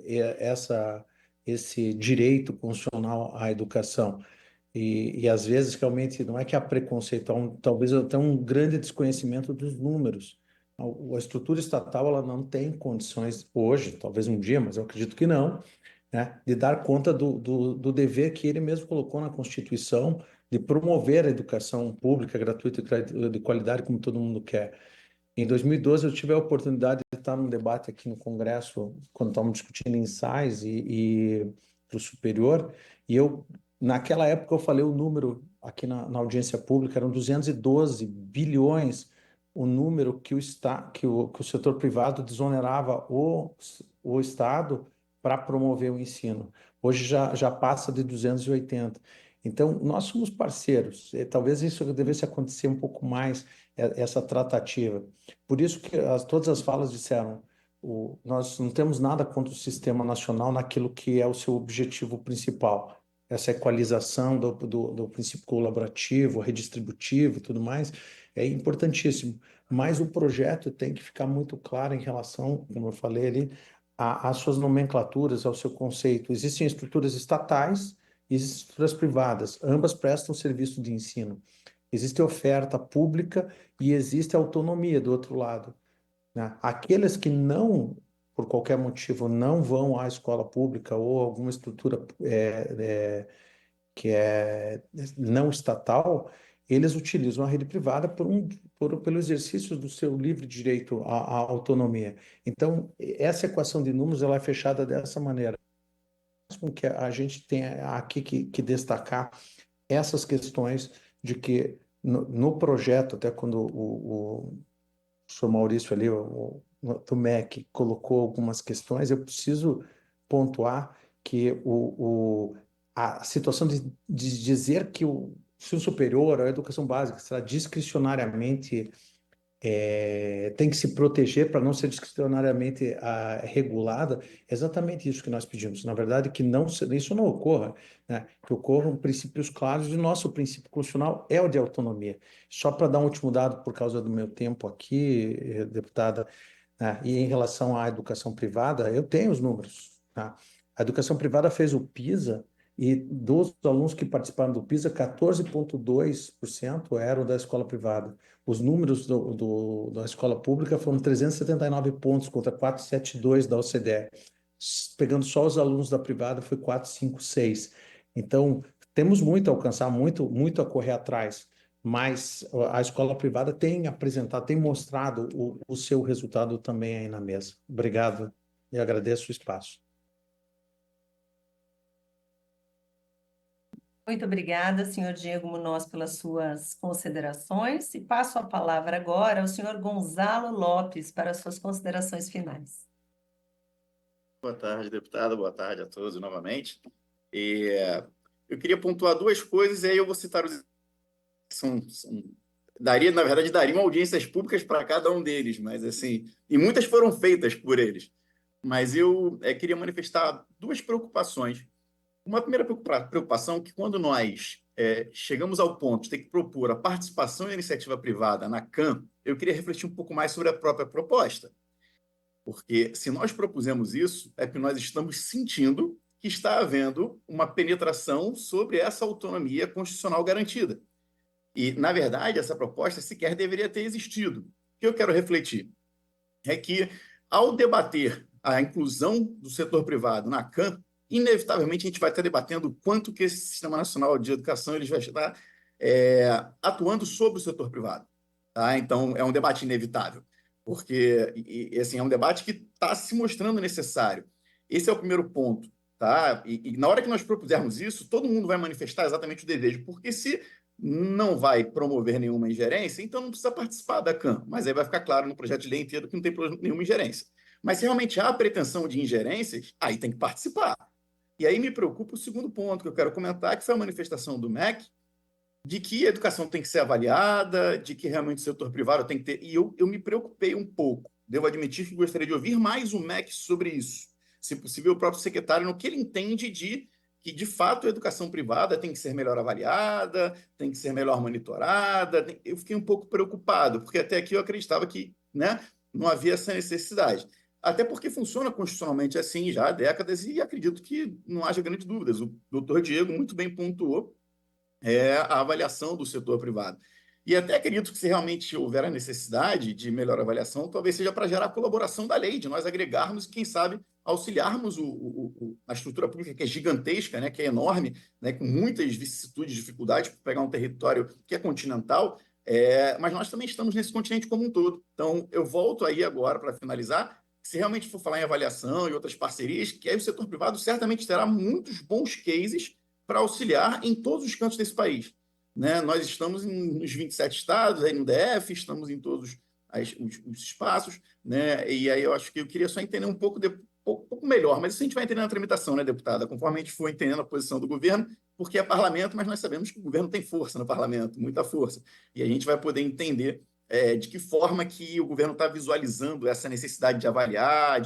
esse direito constitucional à educação. E às vezes, realmente, não é que há preconceito, talvez até um grande desconhecimento dos números. A estrutura estatal ela não tem condições hoje, talvez um dia, mas eu acredito que não, né, de dar conta do dever que ele mesmo colocou na Constituição de promover a educação pública, gratuita e de qualidade, como todo mundo quer. Em 2012, eu tive a oportunidade de estar num debate aqui no Congresso, quando estávamos discutindo ensaios e para o superior, e naquela época, eu falei o número aqui na audiência pública, eram 212 bilhões, o número que o setor privado desonerava o Estado para promover o ensino. Hoje já passa de 280. Então, nós somos parceiros. Talvez isso devesse acontecer um pouco mais, essa tratativa. Por isso que todas as falas disseram, nós não temos nada contra o sistema nacional naquilo que é o seu objetivo principal. Essa equalização do princípio colaborativo, redistributivo e tudo mais, é importantíssimo. Mas o projeto tem que ficar muito claro em relação, como eu falei ali, às suas nomenclaturas, ao seu conceito. Existem estruturas estatais e estruturas privadas, ambas prestam serviço de ensino. Existe oferta pública e existe autonomia do outro lado, né? Aqueles que não, por qualquer motivo, não vão à escola pública ou alguma estrutura que é não estatal, eles utilizam a rede privada pelo exercício do seu livre direito à autonomia. Então, essa equação de números ela é fechada dessa maneira. Com que a gente tem aqui que destacar essas questões de que no projeto, até quando o senhor Maurício ali, do MEC, colocou algumas questões, eu preciso pontuar que a situação de dizer que o ensino superior, a educação básica, será discricionariamente tem que se proteger para não ser discricionariamente regulada, é exatamente isso que nós pedimos. Na verdade, que isso não ocorra, né? Que ocorram princípios claros, e nosso princípio constitucional é o de autonomia. Só para dar um último dado, por causa do meu tempo aqui, deputada, né? E em relação à educação privada, eu tenho os números, tá? A educação privada fez o PISA, e dos alunos que participaram do PISA, 14,2% eram da escola privada. Os números da escola pública foram 379 pontos contra 472 da OCDE. Pegando só os alunos da privada, foi 456. Então, temos muito a alcançar, muito a correr atrás, mas a escola privada tem apresentado, tem mostrado o seu resultado também aí na mesa. Obrigado e agradeço o espaço. Muito obrigada, senhor Diego Munoz, pelas suas considerações. E passo a palavra agora ao senhor Gonzalo Lopes para as suas considerações finais. Boa tarde, deputada. Boa tarde a todos novamente. Eu queria pontuar duas coisas, e aí eu vou citar os... na verdade, dariam audiências públicas para cada um deles, mas assim, e muitas foram feitas por eles. Mas eu queria manifestar duas preocupações. Uma primeira preocupação é que quando nós chegamos ao ponto de ter que propor a participação da iniciativa privada na CAM, eu queria refletir um pouco mais sobre a própria proposta. Porque se nós propusemos isso, é que nós estamos sentindo que está havendo uma penetração sobre essa autonomia constitucional garantida. E, na verdade, essa proposta sequer deveria ter existido. que eu quero refletir é que, ao debater a inclusão do setor privado na CAN, inevitavelmente a gente vai estar debatendo o quanto que esse Sistema Nacional de Educação ele vai estar atuando sobre o setor privado. Tá? Então, é um debate inevitável, porque assim, é um debate que está se mostrando necessário. Esse é o primeiro ponto. Tá? E na hora que nós propusermos isso, todo mundo vai manifestar exatamente o desejo, porque se não vai promover nenhuma ingerência, então não precisa participar da CAN, mas aí vai ficar claro no projeto de lei inteiro que não tem nenhuma ingerência. Mas se realmente há pretensão de ingerência, aí tem que participar. E aí me preocupa o segundo ponto que eu quero comentar, que foi a manifestação do MEC, de que a educação tem que ser avaliada, de que realmente o setor privado tem que ter... E eu me preocupei um pouco. Devo admitir que gostaria de ouvir mais o MEC sobre isso. Se possível, o próprio secretário, no que ele entende que, de fato, a educação privada tem que ser melhor avaliada, tem que ser melhor monitorada. Eu fiquei um pouco preocupado, porque até aqui eu acreditava que, né, não havia essa necessidade. Até porque funciona constitucionalmente assim já há décadas e acredito que não haja grandes dúvidas. O doutor Diego muito bem pontuou a avaliação do setor privado. E até acredito que se realmente houver a necessidade de melhor avaliação, talvez seja para gerar a colaboração da lei, de nós agregarmos e, quem sabe, auxiliarmos a estrutura pública, que é gigantesca, né, que é enorme, né, com muitas vicissitudes, dificuldades para pegar um território que é continental, mas nós também estamos nesse continente como um todo. Então, eu volto aí agora para finalizar. Se realmente for falar em avaliação e outras parcerias, que aí o setor privado certamente terá muitos bons cases para auxiliar em todos os cantos desse país. Né? Nós estamos nos 27 estados, aí no DF, estamos em todos os espaços, né? E aí eu acho que eu queria só entender um pouco melhor, mas isso a gente vai entender na tramitação, né, deputada? Conforme a gente for entendendo a posição do governo, porque é parlamento, mas nós sabemos que o governo tem força no parlamento, muita força, e a gente vai poder entender de que forma que o governo está visualizando essa necessidade de avaliar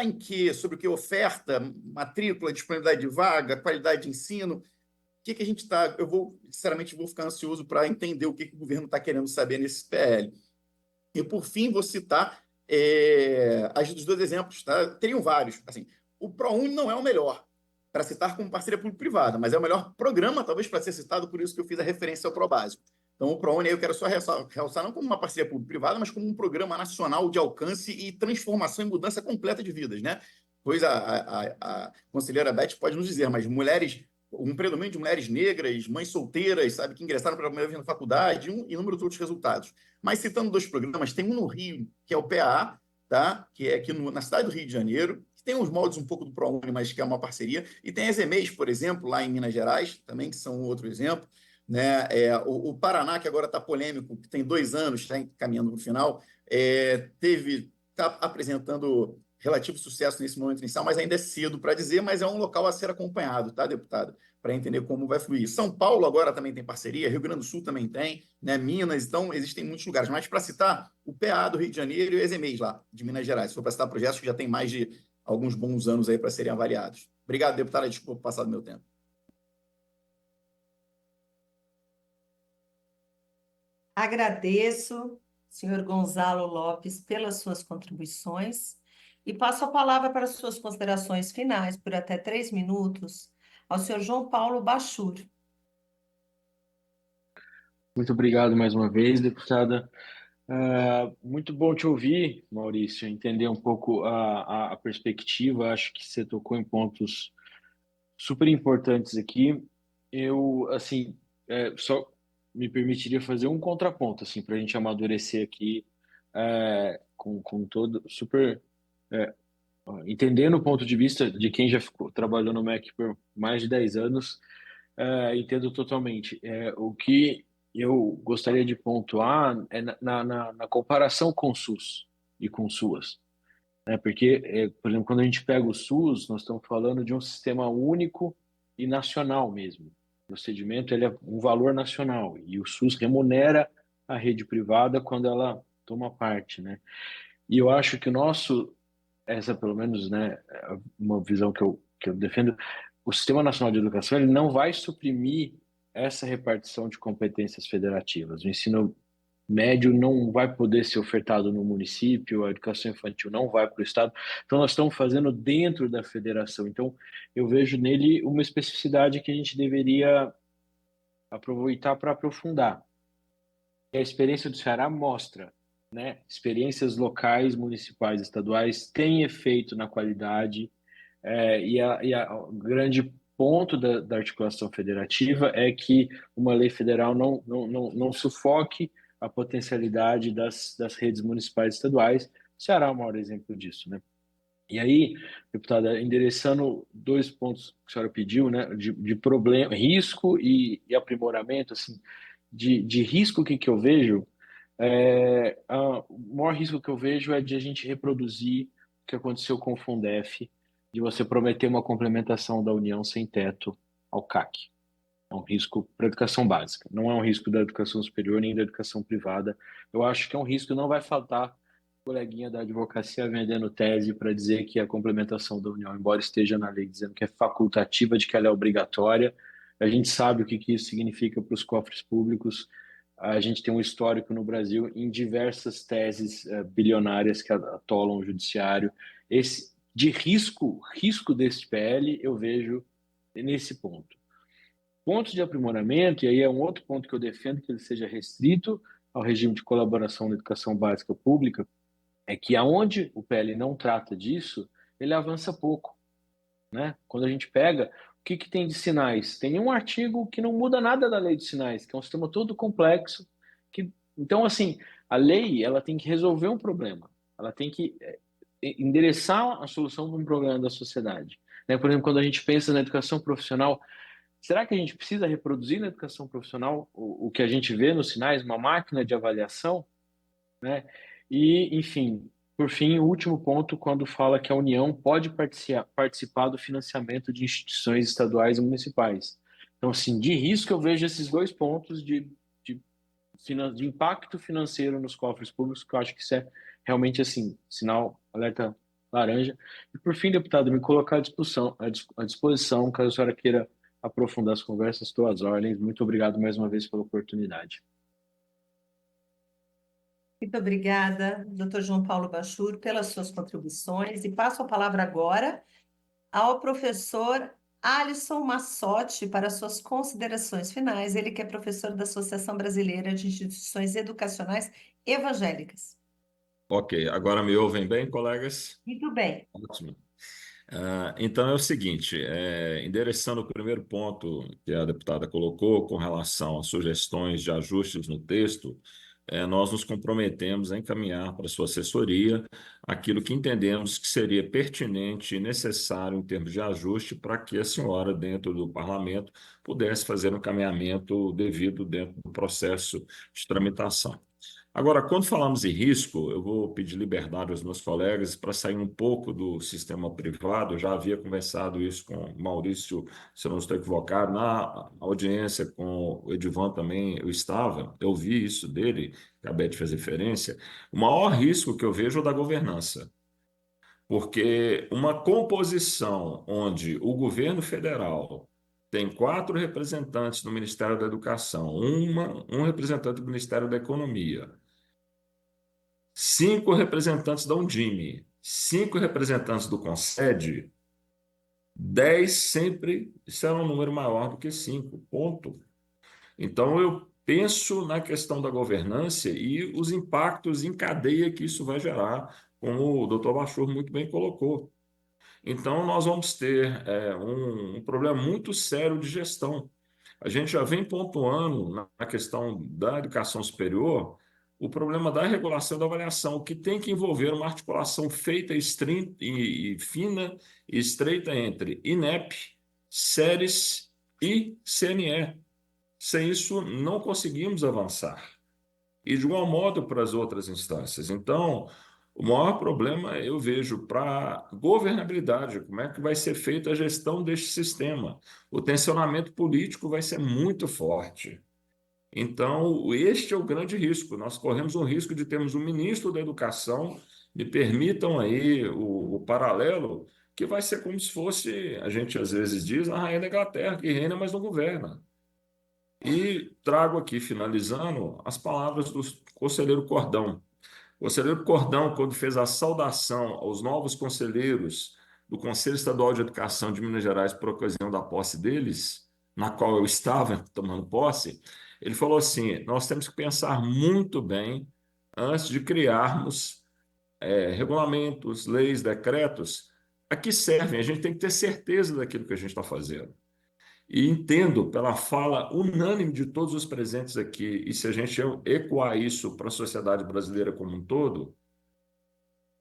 em quê? Sobre o que? Oferta, matrícula, disponibilidade de vaga, qualidade de ensino. O que a gente está... sinceramente, vou ficar ansioso para entender o que o governo está querendo saber nesse PL. E, por fim, vou citar os dois exemplos. Tá? Teriam vários. Assim, o ProUni não é o melhor para citar como parceria público-privada, mas é o melhor programa, talvez, para ser citado, por isso que eu fiz a referência ao ProBásico. Então, o ProUni, eu quero só realçar não como uma parceria público-privada, mas como um programa nacional de alcance e transformação e mudança completa de vidas, né? Pois a conselheira Beth pode nos dizer, mas um predomínio de mulheres negras, mães solteiras, sabe, que ingressaram pela primeira vez na faculdade, e inúmeros outros resultados. Mas citando dois programas, tem um no Rio, que é o PAA, tá? Que é aqui na cidade do Rio de Janeiro, que tem uns moldes um pouco do ProUni, mas que é uma parceria, e tem as EMEIs, por exemplo, lá em Minas Gerais, também, que são outro exemplo. Né? O Paraná, que agora está polêmico, que tem 2 anos, está caminhando para o final, está apresentando relativo sucesso nesse momento inicial, mas ainda é cedo para dizer, mas é um local a ser acompanhado, tá, deputado? Para entender como vai fluir. São Paulo agora também tem parceria, Rio Grande do Sul também tem, né? Minas, então existem muitos lugares. Mas para citar, o PA do Rio de Janeiro e o ESEMEIs lá, de Minas Gerais, se for para citar projetos que já tem mais de alguns bons anos aí para serem avaliados. Obrigado, deputada, desculpa passar do meu tempo. Agradeço, senhor Gonzalo Lopes, pelas suas contribuições e passo a palavra para suas considerações finais, por até 3 minutos, ao senhor João Paulo Bachur. Muito obrigado mais uma vez, deputada. Muito bom te ouvir, Maurício, entender um pouco a perspectiva. Acho que você tocou em pontos super importantes aqui. Eu, assim, só me permitiria fazer um contraponto, assim, para a gente amadurecer aqui com todo super entendendo o ponto de vista de quem já trabalhou no MEC por mais de 10 anos, entendo totalmente. O que eu gostaria de pontuar é na comparação com o SUS e com o SUAS. Porque, por exemplo, quando a gente pega o SUS, nós estamos falando de um sistema único e nacional mesmo. O procedimento ele é um valor nacional e o SUS remunera a rede privada quando ela toma parte, né? E eu acho que essa pelo menos, né, uma visão que eu defendo, o Sistema Nacional de Educação ele não vai suprimir essa repartição de competências federativas. O ensino médio não vai poder ser ofertado no município, a educação infantil não vai para o estado. Então, nós estamos fazendo dentro da federação. Então, eu vejo nele uma especificidade que a gente deveria aproveitar para aprofundar. A experiência do Ceará mostra né? Experiências locais, municipais, estaduais têm efeito na qualidade, o grande ponto da articulação federativa é que uma lei federal não sufoque a potencialidade das redes municipais e estaduais. O Ceará é o maior exemplo disso, né? E aí, deputada, endereçando dois pontos que a senhora pediu, né, de problema, risco e aprimoramento, assim, de risco, o que eu vejo? O maior risco que eu vejo é de a gente reproduzir o que aconteceu com o Fundef, de você prometer uma complementação da União sem teto ao CAC. É um risco para a educação básica, não é um risco da educação superior nem da educação privada. Eu acho que é um risco, não vai faltar coleguinha da advocacia vendendo tese para dizer que a complementação da União, embora esteja na lei dizendo que é facultativa, de que ela é obrigatória, a gente sabe o que isso significa para os cofres públicos. A gente tem um histórico no Brasil em diversas teses bilionárias que atolam o judiciário. De risco desse PL, eu vejo nesse ponto. Pontos de aprimoramento, e aí é um outro ponto que eu defendo que ele seja restrito ao regime de colaboração na educação básica pública, é que aonde o PL não trata disso, ele avança pouco, né? Quando a gente pega, o que tem de sinais? Tem um artigo que não muda nada da lei de sinais, que é um sistema todo complexo. Então, assim, a lei ela tem que resolver um problema, ela tem que endereçar a solução para um problema da sociedade. Né? Por exemplo, quando a gente pensa na educação profissional, será que a gente precisa reproduzir na educação profissional o que a gente vê nos sinais, uma máquina de avaliação, né? E, enfim, por fim, o último ponto, quando fala que a União pode participar do financiamento de instituições estaduais e municipais. Então, assim, de risco eu vejo esses dois pontos de impacto financeiro nos cofres públicos, que eu acho que isso é realmente, assim, sinal, alerta laranja. E, por fim, deputado, me colocar à disposição, caso a senhora queira aprofundar as conversas, estou às ordens. Muito obrigado mais uma vez pela oportunidade. Muito obrigada, Dr. João Paulo Bachur, pelas suas contribuições. E passo a palavra agora ao professor Alisson Massotti para suas considerações finais. Ele que é professor da Associação Brasileira de Instituições Educacionais Evangélicas. Ok, agora me ouvem bem, colegas? Muito bem. Ótimo. Então é o seguinte, endereçando o primeiro ponto que a deputada colocou com relação a sugestões de ajustes no texto, nós nos comprometemos a encaminhar para a sua assessoria aquilo que entendemos que seria pertinente e necessário em termos de ajuste para que a senhora, dentro do parlamento, pudesse fazer um encaminhamento devido dentro do processo de tramitação. Agora, quando falamos em risco, eu vou pedir liberdade aos meus colegas para sair um pouco do sistema privado. Eu já havia conversado isso com o Maurício, se eu não estou equivocado, na audiência com o Edivan também eu estava, eu vi isso dele, acabei de fazer referência. O maior risco que eu vejo é o da governança, porque uma composição onde o governo federal tem 4 representantes do Ministério da Educação, um representante do Ministério da Economia, 5 representantes da Undime, 5 representantes do Concede, 10 sempre será um número maior do que 5, ponto. Então, eu penso na questão da governança e os impactos em cadeia que isso vai gerar, como o doutor Bachur muito bem colocou. Então, nós vamos ter um problema muito sério de gestão. A gente já vem pontuando na questão da educação superior o problema da regulação e da avaliação, que tem que envolver uma articulação feita e fina e estreita entre INEP, SERES e CNE. Sem isso, não conseguimos avançar. E de igual modo para as outras instâncias. Então, o maior problema eu vejo para a governabilidade, como é que vai ser feita a gestão deste sistema. O tensionamento político vai ser muito forte. Então, este é o grande risco. Nós corremos o risco de termos um ministro da Educação, me permitam aí o paralelo, que vai ser como se fosse, a gente às vezes diz, a rainha da Inglaterra, que reina, mas não governa. E trago aqui, finalizando, as palavras do conselheiro Cordão. O conselheiro Cordão, quando fez a saudação aos novos conselheiros do Conselho Estadual de Educação de Minas Gerais por ocasião da posse deles, na qual eu estava tomando posse, ele falou assim: nós temos que pensar muito bem antes de criarmos regulamentos, leis, decretos, a que servem. A gente tem que ter certeza daquilo que a gente está fazendo. E entendo pela fala unânime de todos os presentes aqui, e se a gente ecoar isso para a sociedade brasileira como um todo,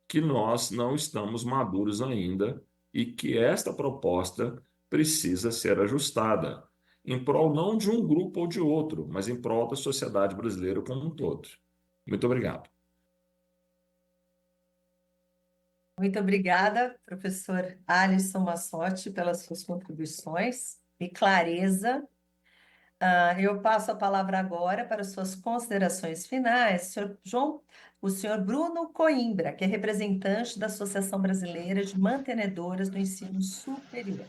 que nós não estamos maduros ainda e que esta proposta precisa ser ajustada, em prol não de um grupo ou de outro, mas em prol da sociedade brasileira como um todo. Muito obrigado. Muito obrigada, professor Alisson Massotti, pelas suas contribuições e clareza. Eu passo a palavra agora para suas considerações finais, o senhor Bruno Coimbra, que é representante da Associação Brasileira de Mantenedoras do Ensino Superior.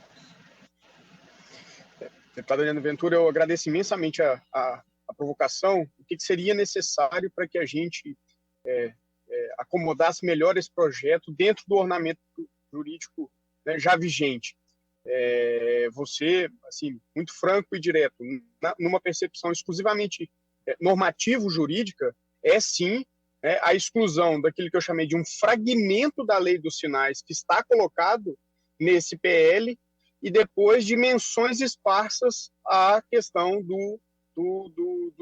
Deputado Adriano Ventura, eu agradeço imensamente a provocação. O que seria necessário para que a gente acomodasse melhor esse projeto dentro do ordenamento jurídico, né, já vigente? Você, assim, muito franco e direto, numa percepção exclusivamente normativo-jurídica, sim, a exclusão daquilo que eu chamei de um fragmento da lei dos sinais que está colocado nesse PL, e depois de menções esparsas à questão do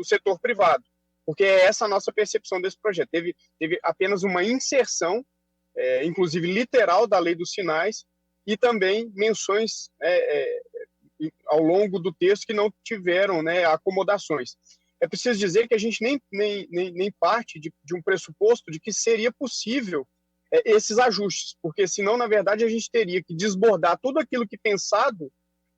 setor privado, porque é essa a nossa percepção desse projeto. Teve apenas uma inserção, inclusive literal, da lei dos sinais, e também menções ao longo do texto que não tiveram, né, acomodações. É preciso dizer que a gente nem parte de um pressuposto de que seria possível esses ajustes, porque senão, na verdade, a gente teria que desbordar tudo aquilo que pensado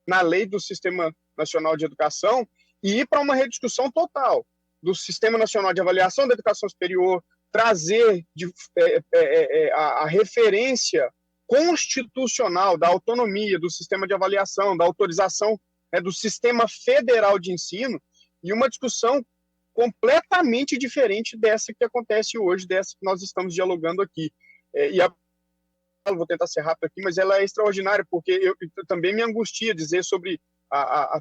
na lei do Sistema Nacional de Educação e ir para uma rediscussão total do Sistema Nacional de Avaliação da Educação Superior, trazer a referência constitucional da autonomia do sistema de avaliação, da autorização, do Sistema Federal de Ensino, e uma discussão completamente diferente dessa que acontece hoje, dessa que nós estamos dialogando aqui. Vou tentar ser rápido aqui, mas ela é extraordinária, porque eu também me angustia dizer sobre a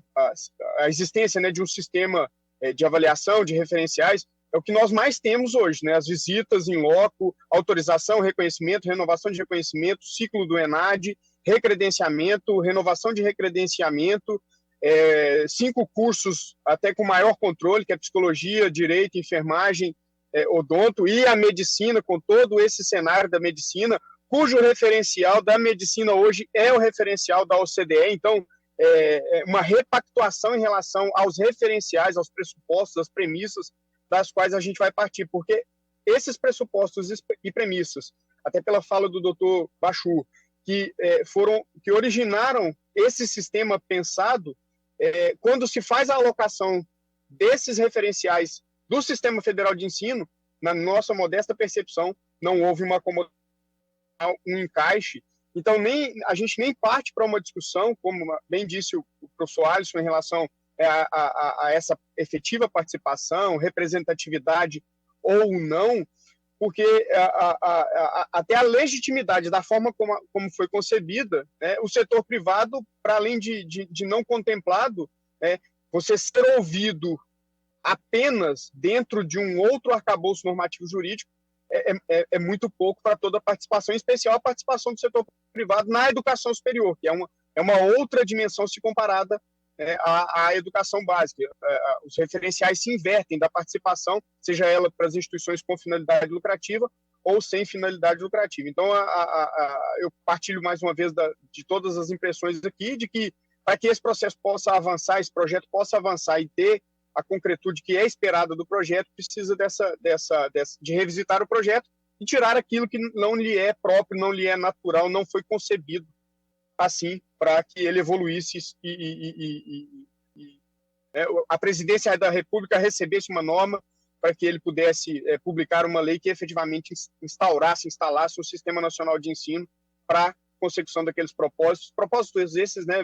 existência, né, de um sistema de avaliação, de referenciais. É o que nós mais temos hoje, né? As visitas em loco, autorização, reconhecimento, renovação de reconhecimento, ciclo do ENAD, recredenciamento, renovação de recredenciamento, 5 cursos até com maior controle, que é psicologia, direito, enfermagem, odonto, e a medicina, com todo esse cenário da medicina, cujo referencial da medicina hoje é o referencial da OCDE. Então, uma repactuação em relação aos referenciais, aos pressupostos, às premissas das quais a gente vai partir, porque esses pressupostos e premissas, até pela fala do doutor Bachur, que originaram esse sistema pensado, quando se faz a alocação desses referenciais do Sistema Federal de Ensino, na nossa modesta percepção, não houve um encaixe. Então, a gente nem parte para uma discussão, como bem disse o professor Alisson, em relação a essa efetiva participação, representatividade ou não, porque até a legitimidade da forma como foi concebida, né, o setor privado, para além de não contemplado, você ser ouvido apenas dentro de um outro arcabouço normativo jurídico é muito pouco para toda a participação, em especial a participação do setor privado na educação superior, que é uma outra dimensão se comparada à educação básica. Os referenciais se invertem da participação, seja ela para as instituições com finalidade lucrativa ou sem finalidade lucrativa. Então, eu partilho mais uma vez de todas as impressões aqui, de que para que esse processo possa avançar, esse projeto possa avançar e ter a concretude que é esperada do projeto, precisa de revisitar o projeto e tirar aquilo que não lhe é próprio, não lhe é natural, não foi concebido assim para que ele evoluísse a presidência da República recebesse uma norma para que ele pudesse publicar uma lei que efetivamente instalasse um Sistema Nacional de Ensino para a consecução daqueles propósitos. Propósitos esses, né,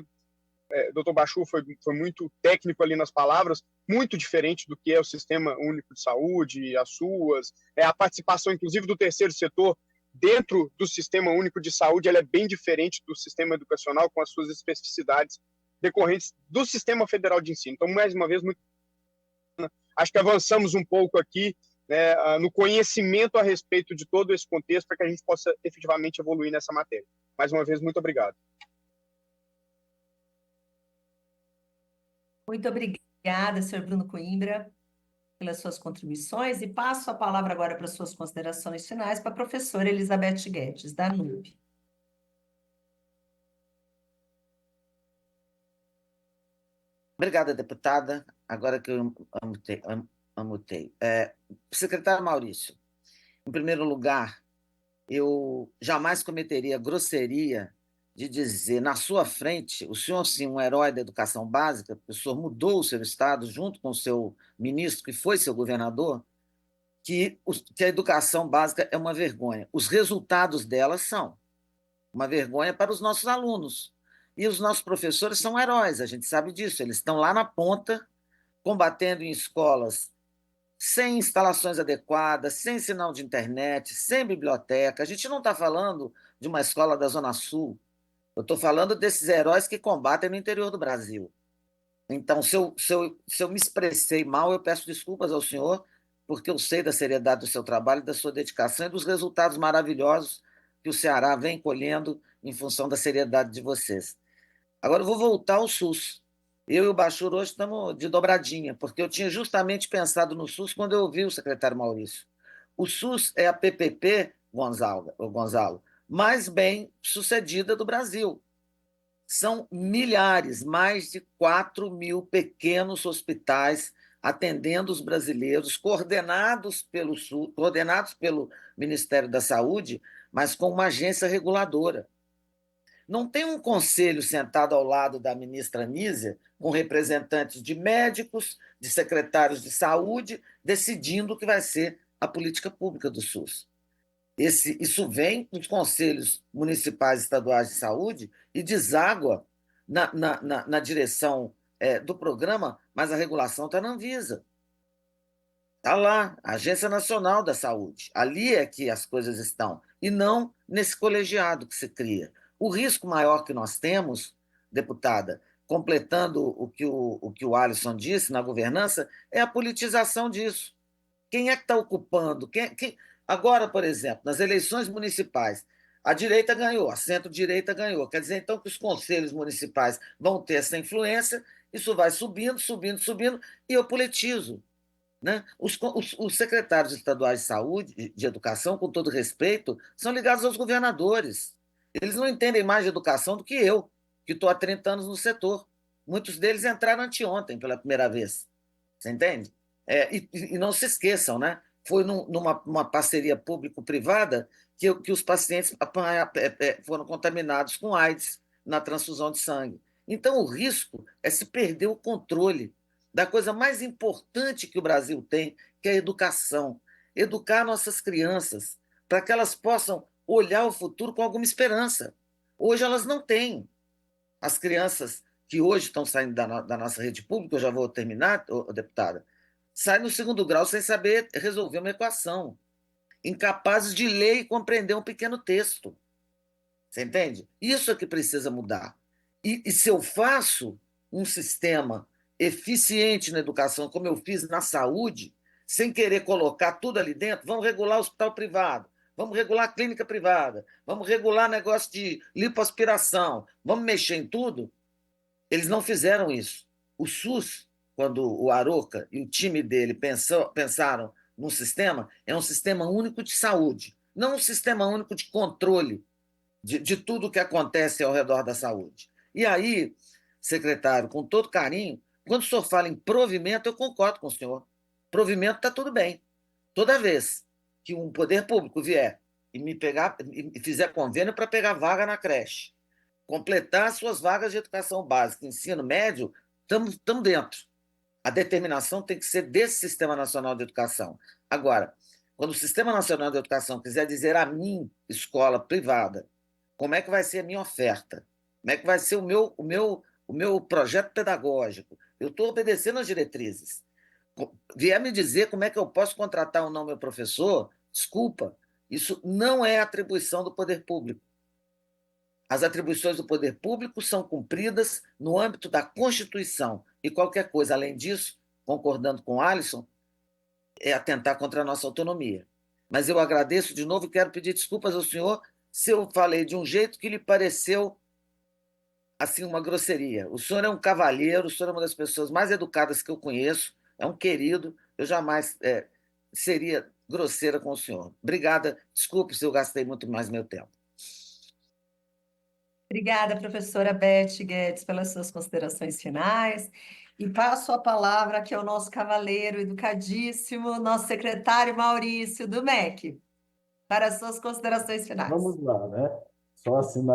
Dr. Bachur foi muito técnico ali nas palavras, muito diferente do que é o Sistema Único de Saúde, as suas, a participação, inclusive, do terceiro setor dentro do Sistema Único de Saúde, ela é bem diferente do sistema educacional, com as suas especificidades decorrentes do Sistema Federal de Ensino. Então, mais uma vez, acho que avançamos um pouco aqui né, no conhecimento a respeito de todo esse contexto para que a gente possa efetivamente evoluir nessa matéria. Mais uma vez, muito obrigado. Muito obrigada, senhor Bruno Coimbra, pelas suas contribuições, e passo a palavra agora para suas considerações finais para a professora Elizabeth Guedes, da NUB. Obrigada, deputada. Agora que eu anotei. Secretário Maurício, em primeiro lugar, eu jamais cometeria a grosseria de dizer na sua frente, o senhor, sim, um herói da educação básica, porque o senhor mudou o seu estado junto com o seu ministro, que foi seu governador, que a educação básica é uma vergonha. Os resultados dela são uma vergonha para os nossos alunos. E os nossos professores são heróis, a gente sabe disso. Eles estão lá na ponta, combatendo em escolas sem instalações adequadas, sem sinal de internet, sem biblioteca. A gente não está falando de uma escola da Zona Sul. Eu estou falando desses heróis que combatem no interior do Brasil. Então, se eu me expressei mal, eu peço desculpas ao senhor, porque eu sei da seriedade do seu trabalho, da sua dedicação e dos resultados maravilhosos que o Ceará vem colhendo em função da seriedade de vocês. Agora, eu vou voltar ao SUS. Eu e o Bachur hoje estamos de dobradinha, porque eu tinha justamente pensado no SUS quando eu ouvi o secretário Maurício. O SUS é a PPP, Gonzalo, mais bem sucedida do Brasil. São milhares, mais de 4.000 pequenos hospitais atendendo os brasileiros, coordenados pelo SUS, coordenados pelo Ministério da Saúde, mas com uma agência reguladora. Não tem um conselho sentado ao lado da ministra Nízia, com representantes de médicos, de secretários de saúde, decidindo o que vai ser a política pública do SUS. Isso vem dos conselhos municipais e estaduais de saúde e deságua na direção do programa, mas a regulação está na Anvisa. Está lá, a Agência Nacional da Saúde. Ali é que as coisas estão, e não nesse colegiado que se cria. O risco maior que nós temos, deputada, completando o que o Alisson disse na governança, é a politização disso. Quem é que está ocupando? Agora, por exemplo, nas eleições municipais, a direita ganhou, a centro-direita ganhou. Quer dizer, então, que os conselhos municipais vão ter essa influência, isso vai subindo, subindo, subindo, e eu politizo. Né? Os secretários estaduais de saúde, de educação, com todo respeito, são ligados aos governadores. Eles não entendem mais de educação do que eu, que estou há 30 anos no setor. Muitos deles entraram anteontem pela primeira vez. Você entende? E não se esqueçam, né? Foi numa parceria público-privada que os pacientes foram contaminados com AIDS na transfusão de sangue. Então, o risco é se perder o controle da coisa mais importante que o Brasil tem, que é a educação. Educar nossas crianças, para que elas possam olhar o futuro com alguma esperança. Hoje elas não têm. As crianças que hoje estão saindo da nossa rede pública, eu já vou terminar, deputada, saem no segundo grau sem saber resolver uma equação, incapazes de ler e compreender um pequeno texto. Você entende? Isso é que precisa mudar. E se eu faço um sistema eficiente na educação, como eu fiz na saúde, sem querer colocar tudo ali dentro, vamos regular o hospital privado, vamos regular a clínica privada, vamos regular negócio de lipoaspiração, vamos mexer em tudo. Eles não fizeram isso. O SUS, quando o Aroca e o time dele pensaram num sistema, é um sistema único de saúde, não um sistema único de controle de tudo que acontece ao redor da saúde. E aí, secretário, com todo carinho, quando o senhor fala em provimento, eu concordo com o senhor. Provimento está tudo bem. Toda vez que um poder público vier e me pegar e fizer convênio para pegar vaga na creche, completar suas vagas de educação básica, ensino médio, estamos dentro. A determinação tem que ser desse Sistema Nacional de Educação. Agora, quando o Sistema Nacional de Educação quiser dizer a mim, escola privada, como é que vai ser a minha oferta? Como é que vai ser o meu projeto pedagógico? Eu estou obedecendo às diretrizes. Vier me dizer como é que eu posso contratar ou não meu professor, desculpa, isso não é atribuição do poder público. As atribuições do poder público são cumpridas no âmbito da Constituição. E qualquer coisa além disso, concordando com o Alisson, atentar contra a nossa autonomia. Mas eu agradeço de novo e quero pedir desculpas ao senhor se eu falei de um jeito que lhe pareceu assim uma grosseria. O senhor é um cavalheiro, o senhor é uma das pessoas mais educadas que eu conheço, é um querido, eu jamais seria grosseira com o senhor. Obrigada, desculpe se eu gastei muito mais meu tempo. Obrigada, professora Beth Guedes, pelas suas considerações finais. E passo a palavra aqui ao nosso cavaleiro educadíssimo, nosso secretário Maurício, do MEC, para as suas considerações finais. Vamos lá, né? Só assim,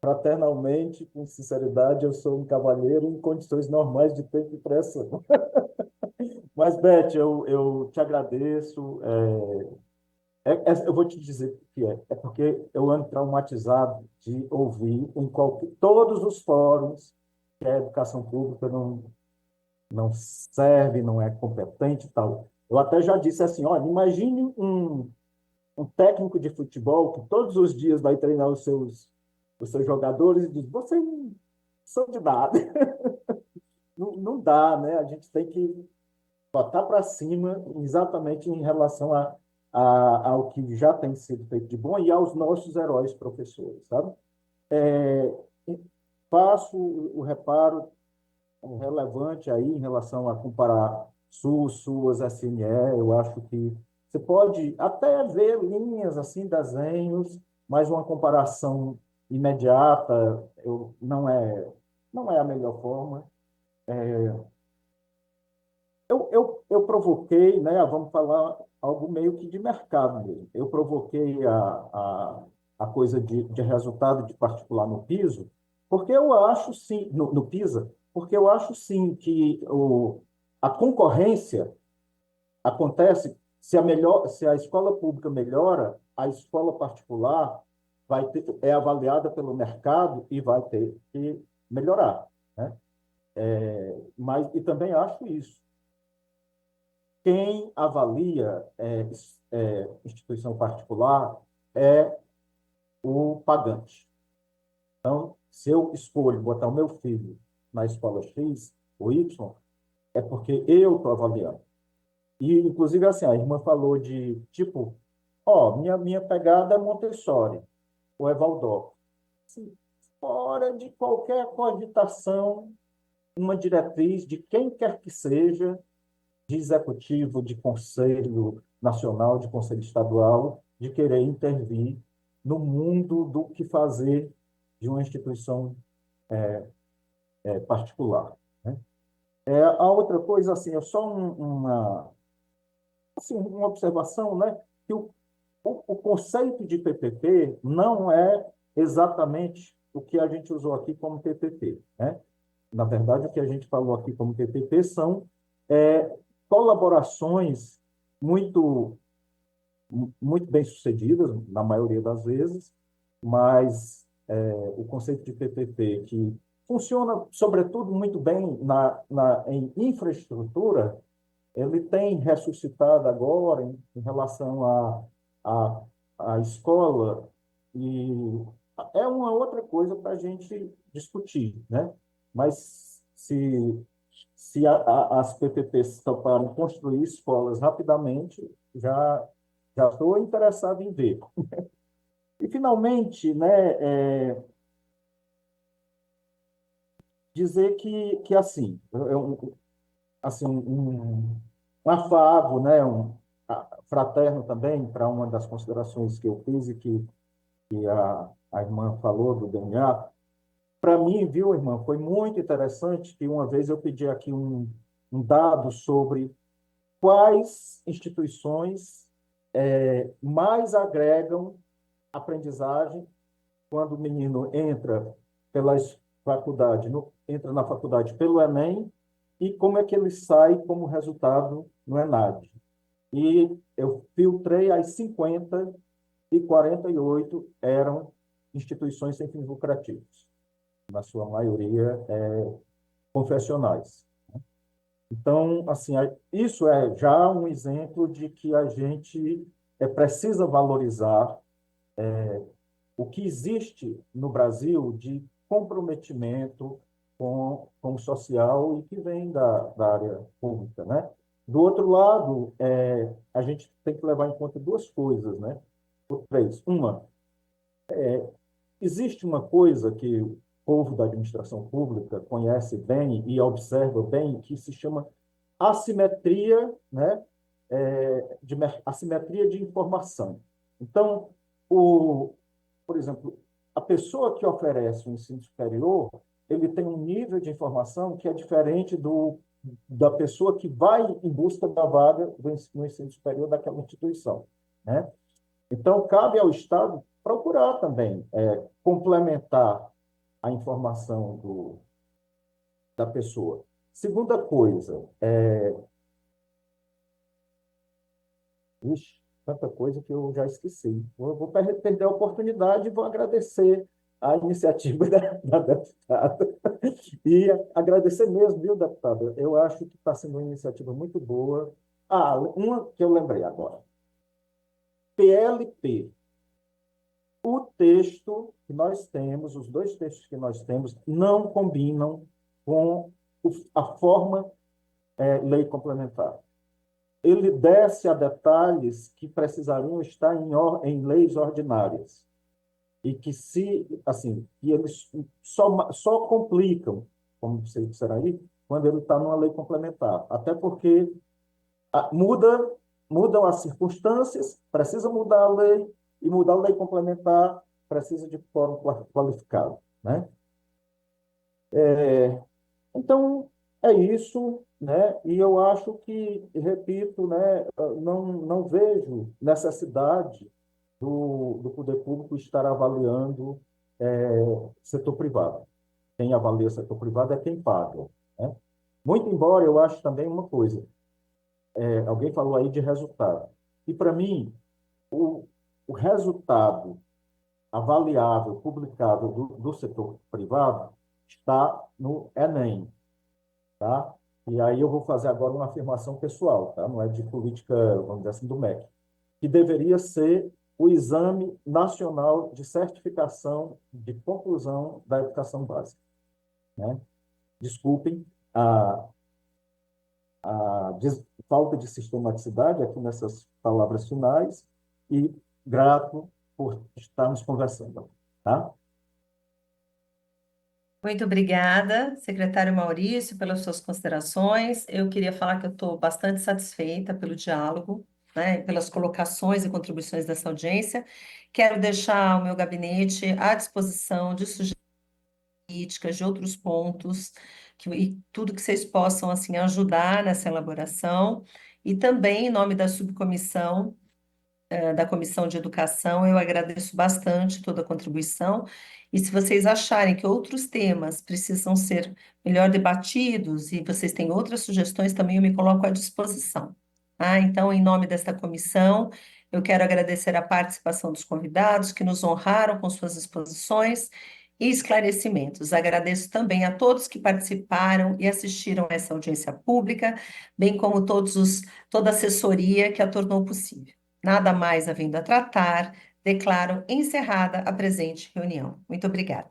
fraternalmente, com sinceridade, eu sou um cavalheiro em condições normais de tempo e pressão. Mas, Beth, eu te agradeço. Eu vou te dizer o que é. É porque eu ando traumatizado de ouvir todos os fóruns que a educação pública não serve, não é competente e tal. Eu até já disse assim, olha, imagine um técnico de futebol que todos os dias vai treinar os seus jogadores e diz, vocês não são de nada. Não dá, né? A gente tem que botar para cima exatamente em relação ao que já tem sido feito de bom e aos nossos heróis professores, sabe? Faço o reparo relevante aí em relação a comparar suas SNE. Eu acho que você pode até ver linhas assim, desenhos, mas uma comparação imediata não é a melhor forma. Eu provoquei, né? Vamos falar algo meio que de mercado mesmo. Eu provoquei a coisa de resultado de particular no piso, porque eu acho sim, no PISA, porque eu acho sim que a concorrência acontece se a escola pública melhora, a escola particular é avaliada pelo mercado e vai ter que melhorar, né? Mas e também acho isso. Quem avalia instituição particular é o pagante. Então, se eu escolho botar o meu filho na escola X ou Y, é porque eu estou avaliando. E, inclusive, assim, a irmã falou de, tipo, minha pegada é Montessori, ou é Waldorf. Assim, fora de qualquer cogitação, uma diretriz de quem quer que seja, de executivo, de conselho nacional, de conselho estadual, de querer intervir no mundo do que fazer de uma instituição particular, né? A outra coisa, assim, é só uma observação, né? Que o conceito de PPP não é exatamente o que a gente usou aqui como PPP, né? Na verdade, o que a gente falou aqui como PPP são colaborações muito, muito bem-sucedidas, na maioria das vezes, mas o conceito de PPP, que funciona, sobretudo, muito bem em infraestrutura, ele tem ressuscitado agora em relação à escola, e é uma outra coisa para a gente discutir, né? Mas se as PPPs toparem construir escolas rapidamente, já estou interessado em ver. E, finalmente, né, dizer que assim, um afago, né, fraterno também, para uma das considerações que eu fiz e que a irmã falou do DNA. Para mim, viu, irmã, foi muito interessante que uma vez eu pedi aqui um dado sobre quais instituições mais agregam aprendizagem quando o menino entra pela faculdade, entra na faculdade pelo Enem, e como é que ele sai como resultado no ENAD. E eu filtrei as 50 e 48 eram instituições sem fins lucrativos, na sua maioria confessionais. Então, assim, isso é já um exemplo de que a gente precisa valorizar o que existe no Brasil de comprometimento com o social e que vem da área pública, né? Do outro lado, a gente tem que levar em conta duas coisas, né? Ou três. Uma, existe uma coisa que o povo da administração pública conhece bem e observa bem, que se chama assimetria, né? Assimetria de informação. Então, por exemplo, a pessoa que oferece o ensino superior, ele tem um nível de informação que é diferente da pessoa que vai em busca da vaga no ensino superior daquela instituição, né? Então, cabe ao Estado procurar também complementar a informação da pessoa. Segunda coisa, ixi, tanta coisa que eu já esqueci. Eu vou perder a oportunidade e vou agradecer a iniciativa da deputada. E agradecer mesmo, viu, deputada? Eu acho que está sendo uma iniciativa muito boa. Uma que eu lembrei agora. PLP. O texto que nós temos, os dois textos que nós temos, não combinam com a forma lei complementar. Ele desce a detalhes que precisariam estar em leis ordinárias e que que eles só complicam, como vocês disseram aí, quando ele está numa lei complementar. Até porque mudam as circunstâncias, precisa mudar a lei, e mudar a lei complementar precisa de quórum qualificado, né? Então, é isso, né? E eu acho que, repito, né, não vejo necessidade do poder público estar avaliando setor privado. Quem avalia setor privado é quem paga, né? Muito embora eu acho também uma coisa, alguém falou aí de resultado. E, para mim, o resultado avaliável, publicado do setor privado está no Enem, tá? E aí eu vou fazer agora uma afirmação pessoal, tá? Não é de política, vamos dizer assim, do MEC, que deveria ser o Exame Nacional de Certificação de Conclusão da Educação Básica, né? Desculpem a falta de sistematicidade aqui nessas palavras finais e grato por estarmos conversando, tá? Muito obrigada, secretário Maurício, pelas suas considerações. Eu queria falar que eu estou bastante satisfeita pelo diálogo, né, pelas colocações e contribuições dessa audiência. Quero deixar o meu gabinete à disposição de sugestões políticas, de outros pontos, e tudo que vocês possam assim ajudar nessa elaboração. E também, em nome da subcomissão, da Comissão de Educação, eu agradeço bastante toda a contribuição. E se vocês acharem que outros temas precisam ser melhor debatidos e vocês têm outras sugestões, também eu me coloco à disposição. Tá? Então, em nome desta comissão, eu quero agradecer a participação dos convidados que nos honraram com suas exposições e esclarecimentos. Agradeço também a todos que participaram e assistiram a essa audiência pública, bem como toda a assessoria que a tornou possível. Nada mais havendo a tratar, declaro encerrada a presente reunião. Muito obrigada.